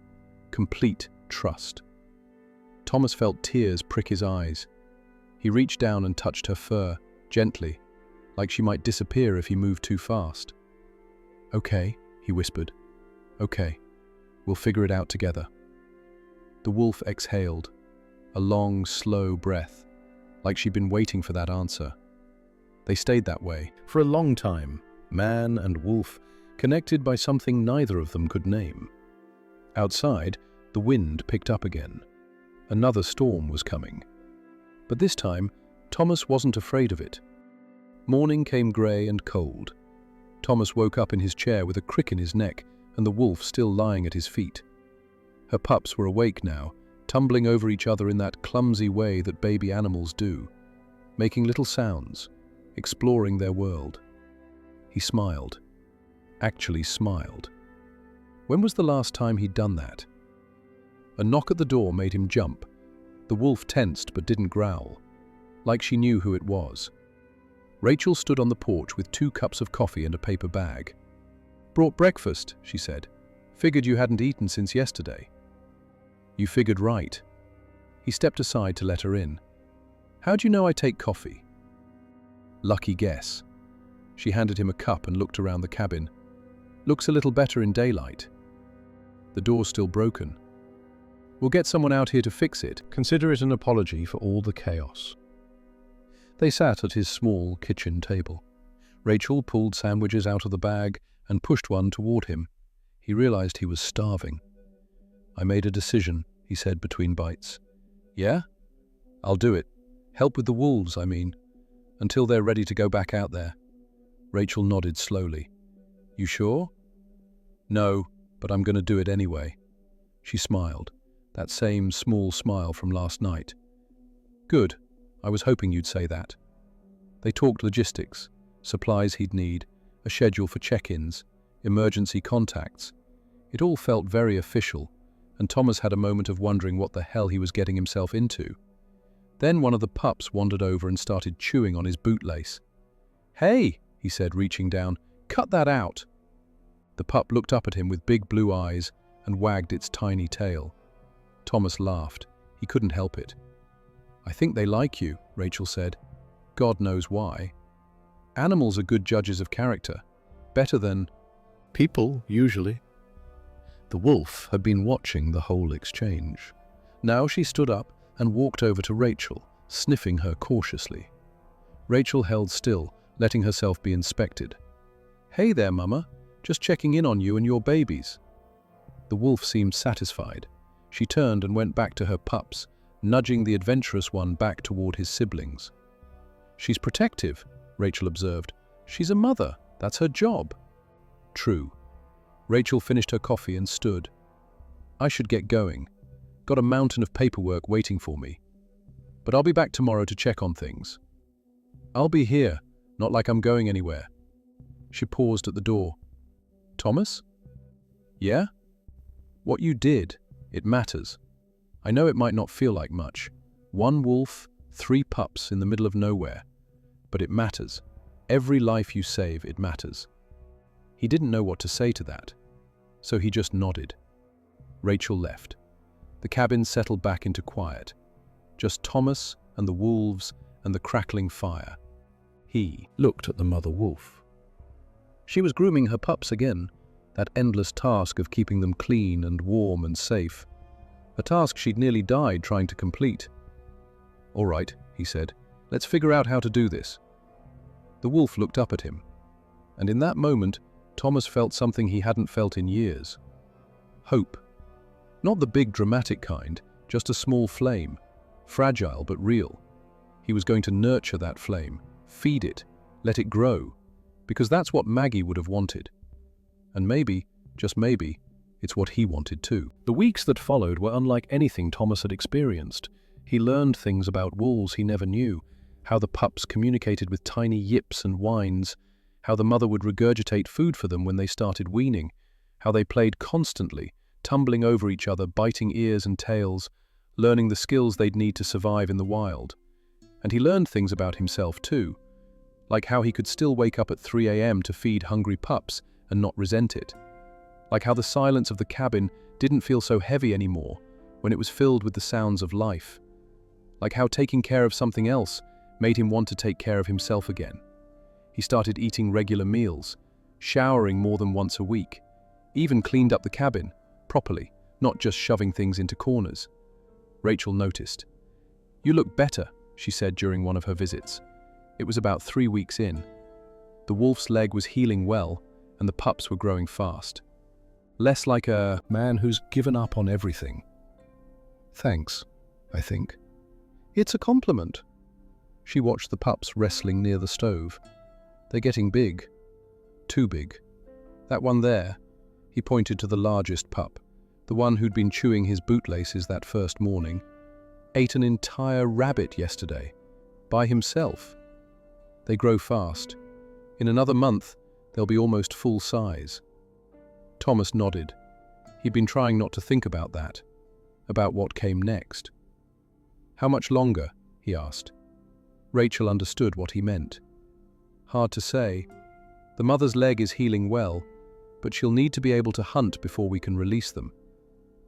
S1: complete trust. Thomas felt tears prick his eyes. He reached down and touched her fur, gently, like she might disappear if he moved too fast. "Okay," he whispered. "Okay, we'll figure it out together." The wolf exhaled, a long, slow breath, like she'd been waiting for that answer. They stayed that way for a long time, man and wolf, connected by something neither of them could name. Outside, the wind picked up again. Another storm was coming. But this time, Thomas wasn't afraid of it. Morning came grey and cold. Thomas woke up in his chair with a crick in his neck and the wolf still lying at his feet. Her pups were awake now, tumbling over each other in that clumsy way that baby animals do, making little sounds, exploring their world. He smiled. Actually smiled. When was the last time he'd done that? A knock at the door made him jump. The wolf tensed but didn't growl, like she knew who it was. Rachel stood on the porch with 2 cups of coffee and a paper bag. "Brought breakfast," she said. "Figured you hadn't eaten since yesterday." "You figured right." He stepped aside to let her in. "How do you know I take coffee?" "Lucky guess." She handed him a cup and looked around the cabin. "Looks a little better in daylight." "The door's still broken." "We'll get someone out here to fix it. Consider it an apology for all the chaos." They sat at his small kitchen table. Rachel pulled sandwiches out of the bag and pushed one toward him. He realized he was starving. "I made a decision," he said between bites. "Yeah? I'll do it. Help with the wolves, I mean. Until they're ready to go back out there. Rachel nodded slowly. You sure? No, but I'm going to do it anyway. She smiled, that same small smile from last night. Good, I was hoping you'd say that. They talked logistics, supplies he'd need, a schedule for check-ins, emergency contacts. It all felt very official, and Thomas had a moment of wondering what the hell he was getting himself into. Then one of the pups wandered over and started chewing on his bootlace. Hey, he said, reaching down, cut that out. The pup looked up at him with big blue eyes and wagged its tiny tail. Thomas laughed. He couldn't help it. I think they like you, Rachel said. God knows why. Animals are good judges of character. Better than
S2: people, usually.
S1: The wolf had been watching the whole exchange. Now she stood up and walked over to Rachel, sniffing her cautiously. Rachel held still, letting herself be inspected. Hey there, Mama. Just checking in on you and your babies. The wolf seemed satisfied. She turned and went back to her pups, nudging the adventurous one back toward his siblings. She's protective, Rachel observed. She's a mother. That's her job. True. Rachel finished her coffee and stood. I should get going. Got a mountain of paperwork waiting for me. But I'll be back tomorrow to check on things. I'll be here, not like I'm going anywhere. She paused at the door. Thomas? Yeah? What you did, it matters. I know it might not feel like much. 1 wolf, 3 pups in the middle of nowhere. But it matters. Every life you save, it matters. He didn't know what to say to that, so he just nodded. Rachel left. The cabin settled back into quiet. Just Thomas and the wolves and the crackling fire. He looked at the mother wolf. She was grooming her pups again, that endless task of keeping them clean and warm and safe. A task she'd nearly died trying to complete. All right, he said, let's figure out how to do this. The wolf looked up at him, and in that moment, Thomas felt something he hadn't felt in years. Hope. Not the big dramatic kind, just a small flame, fragile but real. He was going to nurture that flame, feed it, let it grow, because that's what Maggie would have wanted. And maybe, just maybe, it's what he wanted too. The weeks that followed were unlike anything Thomas had experienced. He learned things about wolves he never knew, how the pups communicated with tiny yips and whines, how the mother would regurgitate food for them when they started weaning, how they played constantly, tumbling over each other, biting ears and tails, learning the skills they'd need to survive in the wild. And he learned things about himself too, like how he could still wake up at 3 a.m. to feed hungry pups and not resent it, like how the silence of the cabin didn't feel so heavy anymore when it was filled with the sounds of life, like how taking care of something else made him want to take care of himself again. He started eating regular meals, showering more than once a week, even cleaned up the cabin properly, not just shoving things into corners. Rachel noticed. You look better, she said during one of her visits. It was about 3 weeks in. The wolf's leg was healing well, and the pups were growing fast. Less like a man who's given up on everything. Thanks, I think. It's a compliment. She watched the pups wrestling near the stove. They're getting big. Too big. That one there, he pointed to the largest pup, the one who'd been chewing his bootlaces that first morning, ate an entire rabbit yesterday, by himself. They grow fast. In another month, they'll be almost full size. Thomas nodded. He'd been trying not to think about that, about what came next. How much longer? He asked. Rachel understood what he meant. Hard to say. The mother's leg is healing well, but she'll need to be able to hunt before we can release them.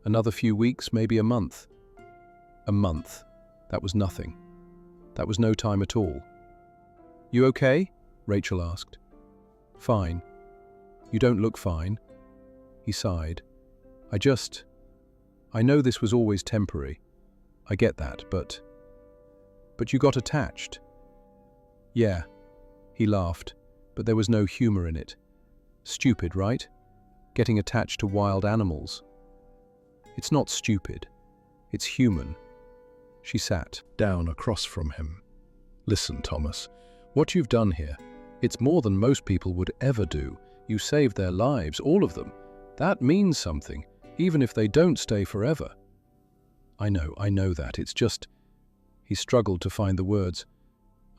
S1: Another few weeks, maybe a month. A month. That was nothing. That was no time at all. You okay? Rachel asked. Fine. You don't look fine. He sighed. I know this was always temporary. I get that, but you got attached. Yeah. He laughed, but there was no humor in it. Stupid, right? Getting attached to wild animals. It's not stupid. It's human. She sat down across from him. Listen, Thomas, What you've done here, it's more than most people would ever do. You saved their lives, all of them. That means something, even if they don't stay forever. I know that. It's just... He struggled to find the words.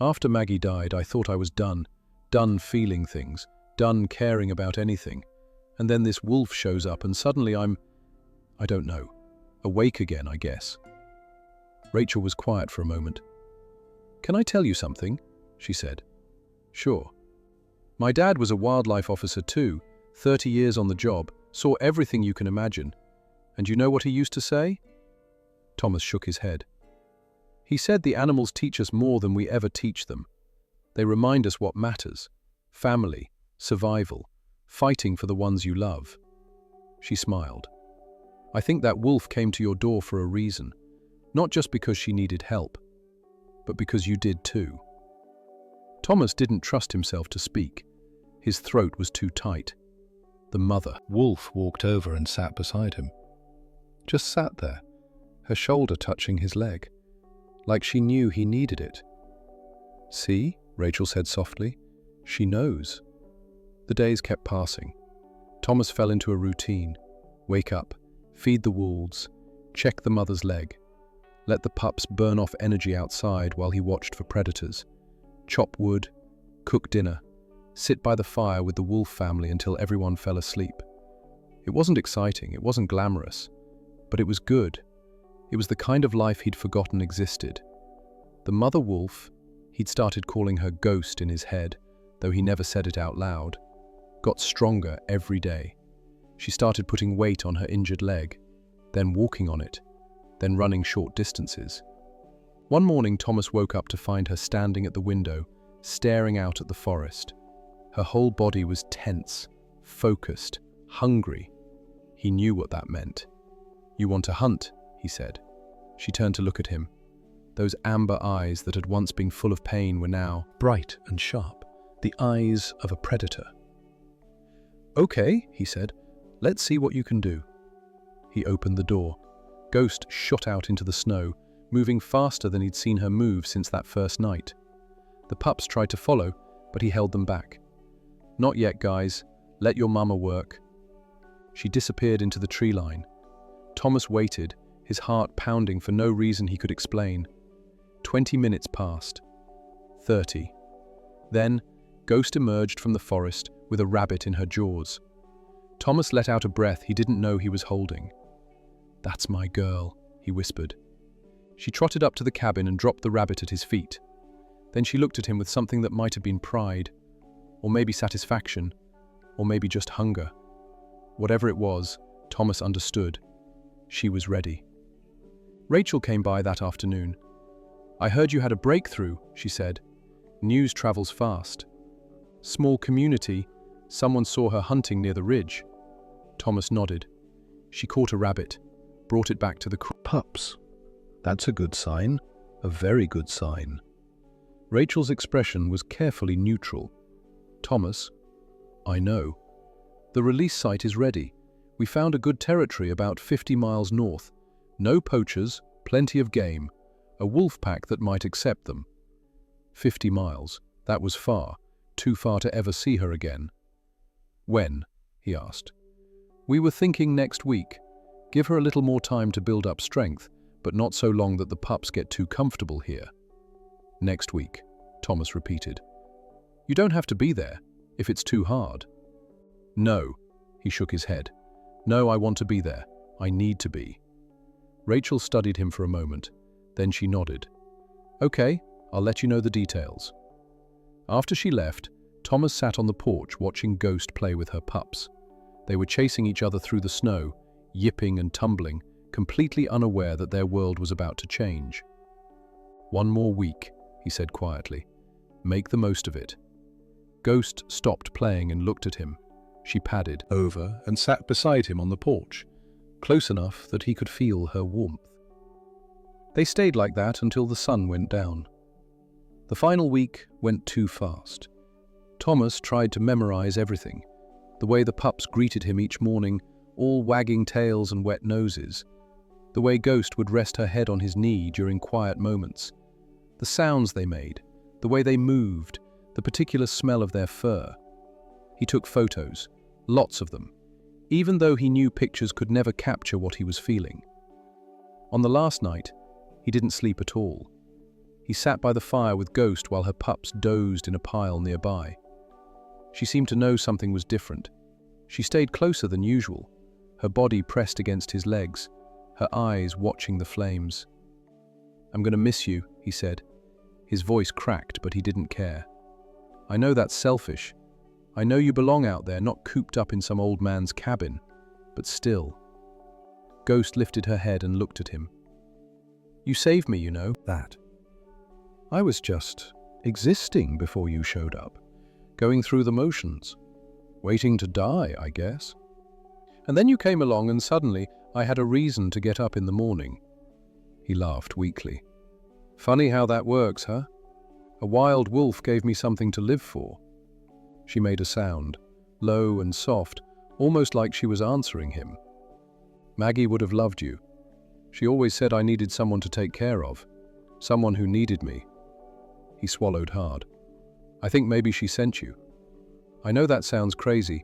S1: After Maggie died, I thought I was done. Done feeling things. Done caring about anything. And then this wolf shows up and suddenly I don't know. Awake again, I guess. Rachel was quiet for a moment. "Can I tell you something?" she said. "Sure." "My dad was a wildlife officer too, 30 years on the job, saw everything you can imagine. And you know what he used to say?" Thomas shook his head. "He said the animals teach us more than we ever teach them. They remind us what matters. Family, survival, fighting for the ones you love." She smiled. "I think that wolf came to your door for a reason. Not just because she needed help, but because you did too." Thomas didn't trust himself to speak. His throat was too tight. The mother wolf walked over and sat beside him. Just sat there, her shoulder touching his leg, like she knew he needed it. "See," Rachel said softly, "she knows." The days kept passing. Thomas fell into a routine. Wake up, feed the wolves, check the mother's leg, let the pups burn off energy outside while he watched for predators, chop wood, cook dinner, sit by the fire with the wolf family until everyone fell asleep. It wasn't exciting, it wasn't glamorous, but it was good. It was the kind of life he'd forgotten existed. The mother wolf, he'd started calling her Ghost in his head, though he never said it out loud, got stronger every day. She started putting weight on her injured leg, then walking on it, then running short distances. One morning, Thomas woke up to find her standing at the window, staring out at the forest. Her whole body was tense, focused, hungry. He knew what that meant. "You want to hunt?" he said. She turned to look at him. Those amber eyes that had once been full of pain were now bright and sharp, the eyes of a predator. "Okay," he said. "Let's see what you can do." He opened the door. Ghost shot out into the snow, moving faster than he'd seen her move since that first night. The pups tried to follow, but he held them back. "Not yet, guys. Let your mama work." She disappeared into the tree line. Thomas waited, his heart pounding for no reason he could explain. 20 minutes passed. 30. Then, Ghost emerged from the forest with a rabbit in her jaws. Thomas let out a breath he didn't know he was holding. "That's my girl," he whispered. She trotted up to the cabin and dropped the rabbit at his feet. Then she looked at him with something that might have been pride, or maybe satisfaction, or maybe just hunger. Whatever it was, Thomas understood. She was ready. Rachel came by that afternoon. "I heard you had a breakthrough," she said. "News travels fast." "Small community. Someone saw her hunting near the ridge." Thomas nodded. She caught a rabbit, brought it back to the pups. "That's a good sign. A very good sign." Rachel's expression was carefully neutral. "Thomas, I know. The release site is ready. We found a good territory about 50 miles north. No poachers, plenty of game. A wolf pack that might accept them." 50 miles. That was far. Too far to ever see her again. "When?" he asked. "We were thinking next week. Give her a little more time to build up strength, but not so long that the pups get too comfortable here." "Next week," Thomas repeated. "You don't have to be there, if it's too hard." "No," he shook his head. "No, I want to be there. I need to be." Rachel studied him for a moment. Then she nodded. "Okay, I'll let you know the details." After she left, Thomas sat on the porch watching Ghost play with her pups. They were chasing each other through the snow, yipping and tumbling, completely unaware that their world was about to change. "One more week," he said quietly. "Make the most of it." Ghost stopped playing and looked at him. She padded over and sat beside him on the porch, close enough that he could feel her warmth. They stayed like that until the sun went down. The final week went too fast. Thomas tried to memorize everything. The way the pups greeted him each morning, all wagging tails and wet noses. The way Ghost would rest her head on his knee during quiet moments. The sounds they made, the way they moved, the particular smell of their fur. He took photos, lots of them, even though he knew pictures could never capture what he was feeling. On the last night, he didn't sleep at all. He sat by the fire with Ghost while her pups dozed in a pile nearby. She seemed to know something was different. She stayed closer than usual, her body pressed against his legs, her eyes watching the flames. "I'm going to miss you," he said. His voice cracked, but he didn't care. "I know that's selfish. I know you belong out there, not cooped up in some old man's cabin. But still." Ghost lifted her head and looked at him. "You saved me, you know that. I was just existing before you showed up, going through the motions, waiting to die, I guess. And then you came along and suddenly I had a reason to get up in the morning." He laughed weakly. "Funny how that works, huh? A wild wolf gave me something to live for." She made a sound, low and soft, almost like she was answering him. "Maggie would have loved you. She always said I needed someone to take care of, someone who needed me." He swallowed hard. "I think maybe she sent you. I know that sounds crazy,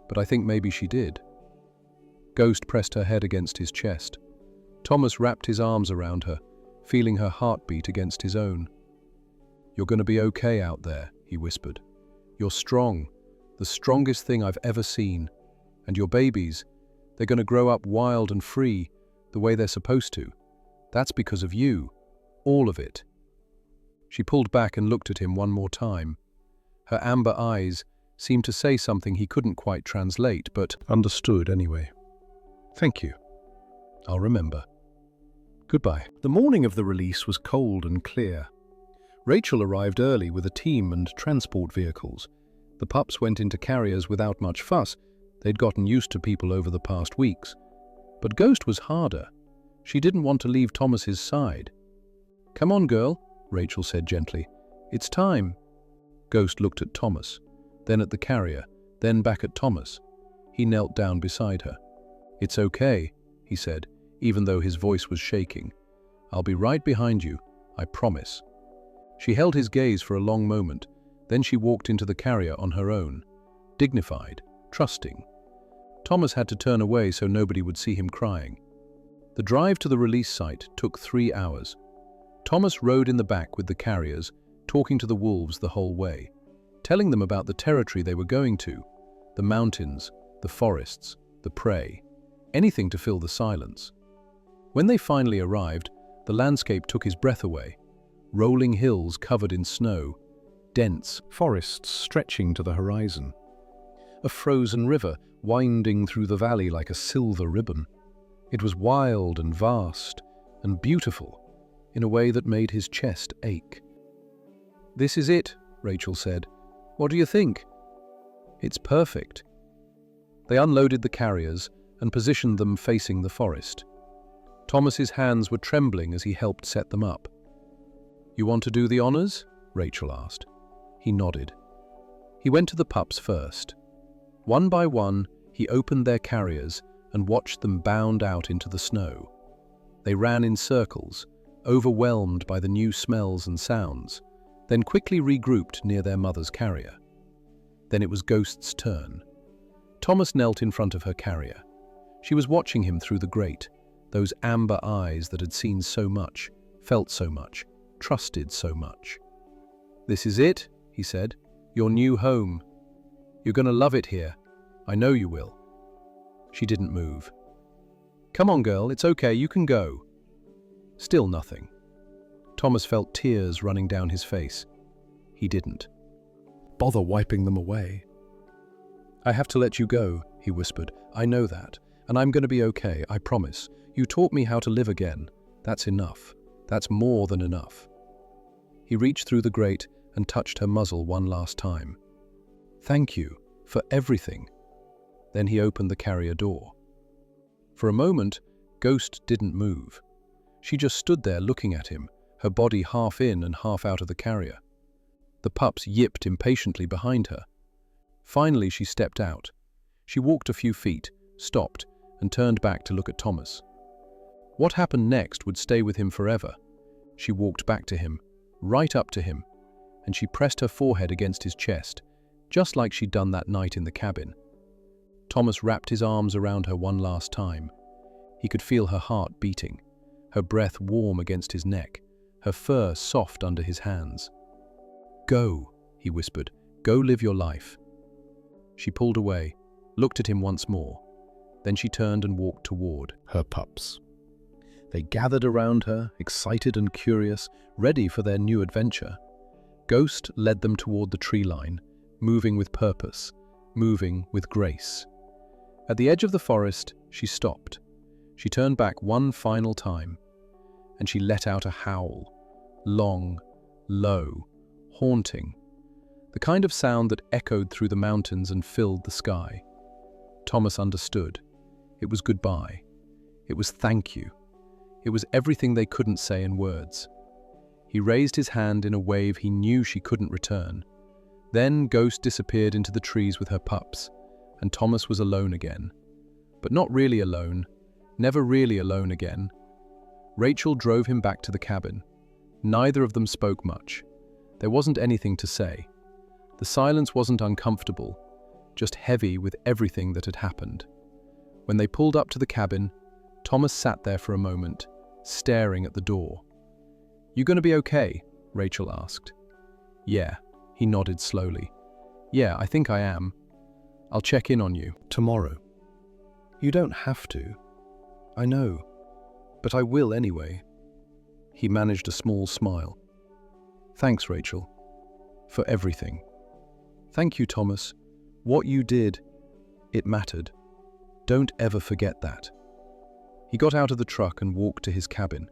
S1: but I think maybe she did." Ghost pressed her head against his chest. Thomas wrapped his arms around her, feeling her heartbeat against his own. "You're going to be okay out there," he whispered. "You're strong, the strongest thing I've ever seen. And your babies, they're going to grow up wild and free, the way they're supposed to. That's because of you. All of it." She pulled back and looked at him one more time. Her amber eyes seemed to say something he couldn't quite translate, but understood anyway. "Thank you. I'll remember. Goodbye." The morning of the release was cold and clear. Rachel arrived early with a team and transport vehicles. The pups went into carriers without much fuss. They'd gotten used to people over the past weeks. But Ghost was harder. She didn't want to leave Thomas's side. "Come on, girl," Rachel said gently. "It's time." Ghost looked at Thomas, then at the carrier, then back at Thomas. He knelt down beside her. "It's okay," he said, even though his voice was shaking. "I'll be right behind you, I promise." She held his gaze for a long moment, then she walked into the carrier on her own, dignified, trusting. Thomas had to turn away so nobody would see him crying. The drive to the release site took 3 hours. Thomas rode in the back with the carriers, talking to the wolves the whole way, telling them about the territory they were going to, the mountains, the forests, the prey, anything to fill the silence. When they finally arrived, the landscape took his breath away. Rolling hills covered in snow, dense forests stretching to the horizon. A frozen river winding through the valley like a silver ribbon. It was wild and vast and beautiful in a way that made his chest ache. "This is it," Rachel said. "What do you think?" "It's perfect." They unloaded the carriers and positioned them facing the forest. Thomas's hands were trembling as he helped set them up. "You want to do the honors?" Rachel asked. He nodded. He went to the pups first. One by one, he opened their carriers and watched them bound out into the snow. They ran in circles, overwhelmed by the new smells and sounds, then quickly regrouped near their mother's carrier. Then it was Ghost's turn. Thomas knelt in front of her carrier. She was watching him through the grate, those amber eyes that had seen so much, felt so much, trusted so much. "This is it," he said. "Your new home. You're going to love it here. I know you will." She didn't move. "Come on, girl, it's okay, you can go." Still nothing. Thomas felt tears running down his face. He didn't bother wiping them away. "I have to let you go," he whispered. "I know that, and I'm going to be okay, I promise. You taught me how to live again. That's enough. That's more than enough." He reached through the grate and touched her muzzle one last time. "Thank you for everything." Then he opened the carrier door. For a moment, Ghost didn't move. She just stood there looking at him, her body half in and half out of the carrier. The pups yipped impatiently behind her. Finally, she stepped out. She walked a few feet, stopped, and turned back to look at Thomas. What happened next would stay with him forever. She walked back to him, right up to him. and she pressed her forehead against his chest, just like she'd done that night in the cabin. Thomas wrapped his arms around her one last time. He could feel her heart beating, her breath warm against his neck, her fur soft under his hands. "Go," he whispered. "Go live your life." She pulled away, looked at him once more. Then she turned and walked toward
S2: Her pups.
S1: They gathered around her, excited and curious, ready for their new adventure. Ghost led them toward the tree line, moving with purpose, moving with grace. At the edge of the forest, she stopped. She turned back one final time, and she let out a howl, long, low, haunting, the kind of sound that echoed through the mountains and filled the sky. Thomas understood. It was goodbye. It was thank you. It was everything they couldn't say in words. He raised his hand in a wave he knew she couldn't return. Then Ghost disappeared into the trees with her pups, and Thomas was alone again. But not really alone, never really alone again. Rachel drove him back to the cabin. Neither of them spoke much. There wasn't anything to say. The silence wasn't uncomfortable, just heavy with everything that had happened. When they pulled up to the cabin, Thomas sat there for a moment, staring at the door. "You gonna be okay?" Rachel asked. "Yeah," he nodded slowly. "Yeah, I think I am. I'll check in on you."
S2: Tomorrow.
S1: "You don't have to. I know. But I will anyway." He managed a small smile. "Thanks, Rachel. For everything. Thank you, Thomas. What you did, it mattered. Don't ever forget that." He got out of the truck and walked to his cabin.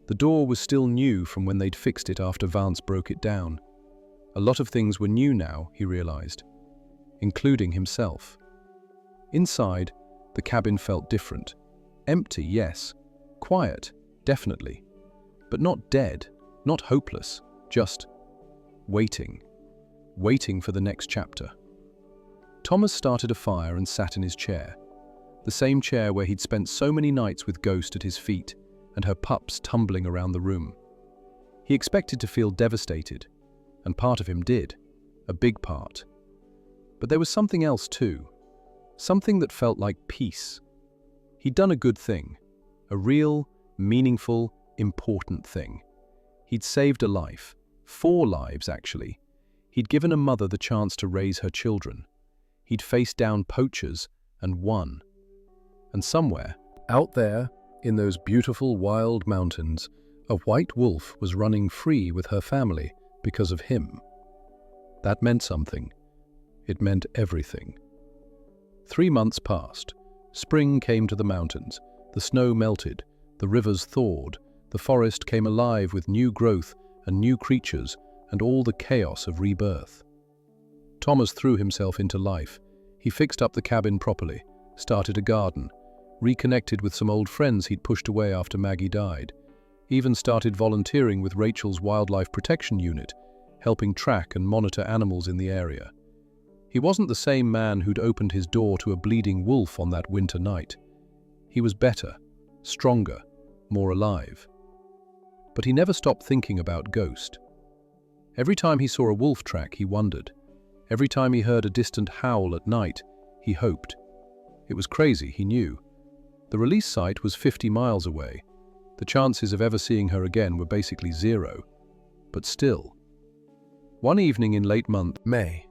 S1: The door was still new from when they'd fixed it after Vance broke it down. A lot of things were new now, he realized, including himself. Inside, the cabin felt different. Empty, yes. Quiet, definitely. But not dead, not hopeless, just waiting. Waiting for the next chapter. Thomas started a fire and sat in his chair. The same chair where he'd spent so many nights with Ghost at his feet and her pups tumbling around the room. He expected to feel devastated, and part of him did, a big part. But there was something else too, something that felt like peace. He'd done a good thing, a real, meaningful, important thing. He'd saved a life, 4 lives actually. He'd given a mother the chance to raise her children. He'd faced down poachers and won. And somewhere, out there, in those beautiful wild mountains, a white wolf was running free with her family because of him. That meant something. It meant everything. 3 months passed. Spring came to the mountains. The snow melted. The rivers thawed. The forest came alive with new growth and new creatures and all the chaos of rebirth. Thomas threw himself into life. He fixed up the cabin properly, started a garden, reconnected with some old friends he'd pushed away after Maggie died, even started volunteering with Rachel's wildlife protection unit, helping track and monitor animals in the area. He wasn't the same man who'd opened his door to a bleeding wolf on that winter night. He was better, stronger, more alive. But he never stopped thinking about Ghost. Every time he saw a wolf track, he wondered. Every time he heard a distant howl at night, he hoped. It was crazy, he knew. The release site was 50 miles away. The chances of ever seeing her again were basically 0. But still. One evening in late month May,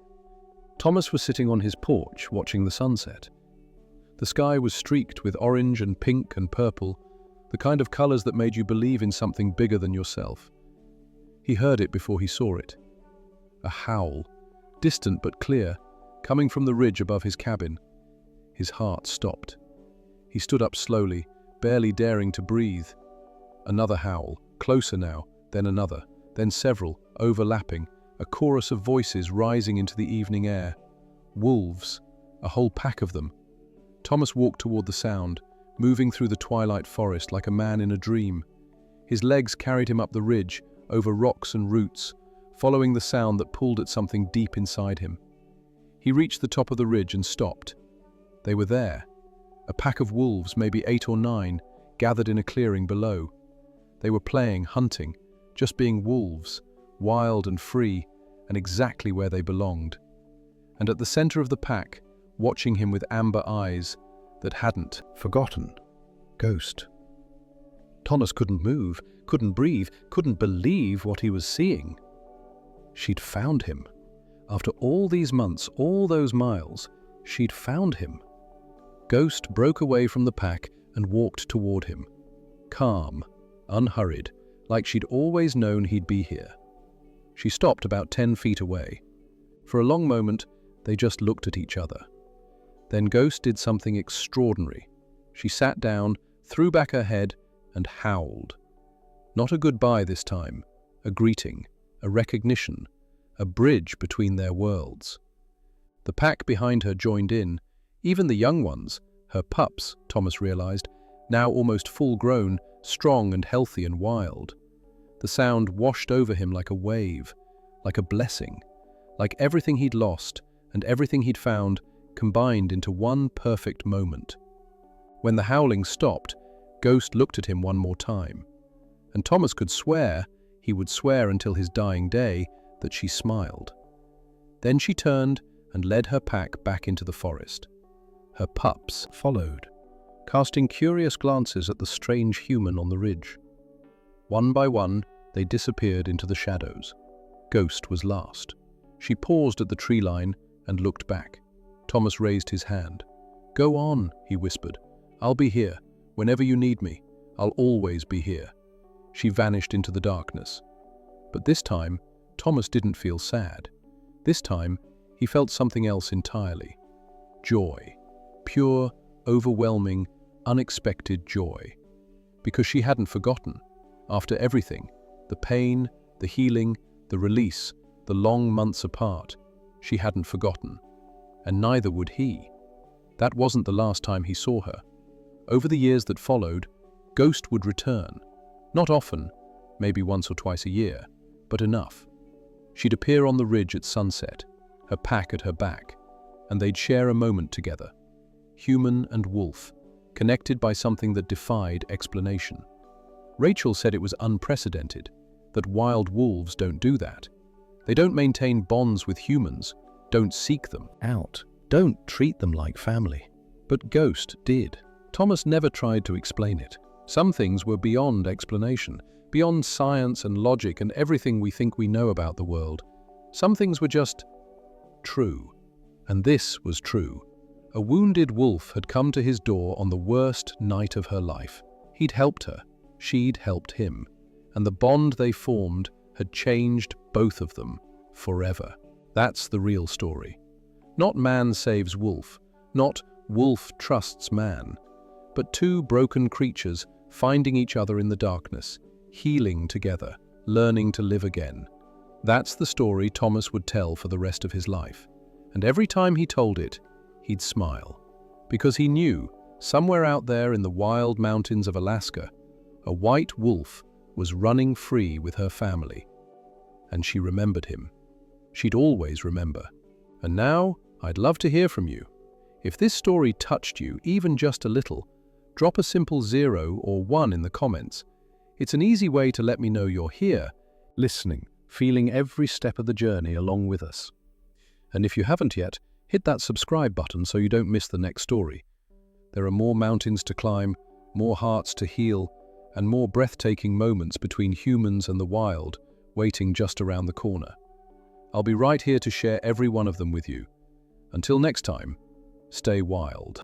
S1: Thomas was sitting on his porch watching the sunset. The sky was streaked with orange and pink and purple, the kind of colors that made you believe in something bigger than yourself. He heard it before he saw it. A howl, distant but clear, coming from the ridge above his cabin. His heart stopped. He stood up slowly, barely daring to breathe. Another howl, closer now, then another, then several, overlapping, a chorus of voices rising into the evening air. Wolves, a whole pack of them. Thomas walked toward the sound, moving through the twilight forest like a man in a dream. His legs carried him up the ridge, over rocks and roots, following the sound that pulled at something deep inside him. He reached the top of the ridge and stopped. They were there. A pack of wolves, maybe 8 or 9, gathered in a clearing below. They were playing, hunting, just being wolves, wild and free, and exactly where they belonged. And at the center of the pack, watching him with amber eyes that hadn't
S2: Forgotten.
S1: Ghost. Thomas couldn't move, couldn't breathe, couldn't believe what he was seeing. She'd found him. After all these months, all those miles, she'd found him. Ghost broke away from the pack and walked toward him. Calm, unhurried, like she'd always known he'd be here. She stopped about 10 feet away. For a long moment, they just looked at each other. Then Ghost did something extraordinary. She sat down, threw back her head, and howled. Not a goodbye this time, a greeting, a recognition, a bridge between their worlds. The pack behind her joined in, even the young ones, her pups, Thomas realized, now almost full-grown, strong and healthy and wild. The sound washed over him like a wave, like a blessing, like everything he'd lost and everything he'd found combined into one perfect moment. When the howling stopped, Ghost looked at him one more time, and Thomas could swear, he would swear until his dying day, that she smiled. Then she turned and led her pack back into the forest. Her pups followed, casting curious glances at the strange human on the ridge. One by one, they disappeared into the shadows. Ghost was last. She paused at the tree line and looked back. Thomas raised his hand. "Go on," he whispered. "I'll be here. Whenever you need me, I'll always be here." She vanished into the darkness. But this time, Thomas didn't feel sad. This time, he felt something else entirely. Joy. Pure, overwhelming, unexpected joy. Because she hadn't forgotten. After everything, the pain, the healing, the release, the long months apart, she hadn't forgotten. And neither would he. That wasn't the last time he saw her. Over the years that followed, Ghost would return. Not often, maybe once or twice a year, but enough. She'd appear on the ridge at sunset, her pack at her back, and they'd share a moment together. Human and wolf, connected by something that defied explanation. Rachel said it was unprecedented, that wild wolves don't do that. They don't maintain bonds with humans, don't seek them out, don't treat them like family. But Ghost did. Thomas never tried to explain it. Some things were beyond explanation, beyond science and logic and everything we think we know about the world. Some things were just true. And this was true. A wounded wolf had come to his door on the worst night of her life. He'd helped her, she'd helped him, and the bond they formed had changed both of them forever. That's the real story. Not man saves wolf, not wolf trusts man, but two broken creatures finding each other in the darkness, healing together, learning to live again. That's the story Thomas would tell for the rest of his life. And every time he told it, he'd smile. Because he knew, somewhere out there in the wild mountains of Alaska, a white wolf was running free with her family. And she remembered him. She'd always remember. And now, I'd love to hear from you. If this story touched you even just a little, drop a simple 0 or 1 in the comments. It's an easy way to let me know you're here, listening, feeling every step of the journey along with us. And if you haven't yet, hit that subscribe button so you don't miss the next story. There are more mountains to climb, more hearts to heal, and more breathtaking moments between humans and the wild waiting just around the corner. I'll be right here to share every one of them with you. Until next time, stay wild.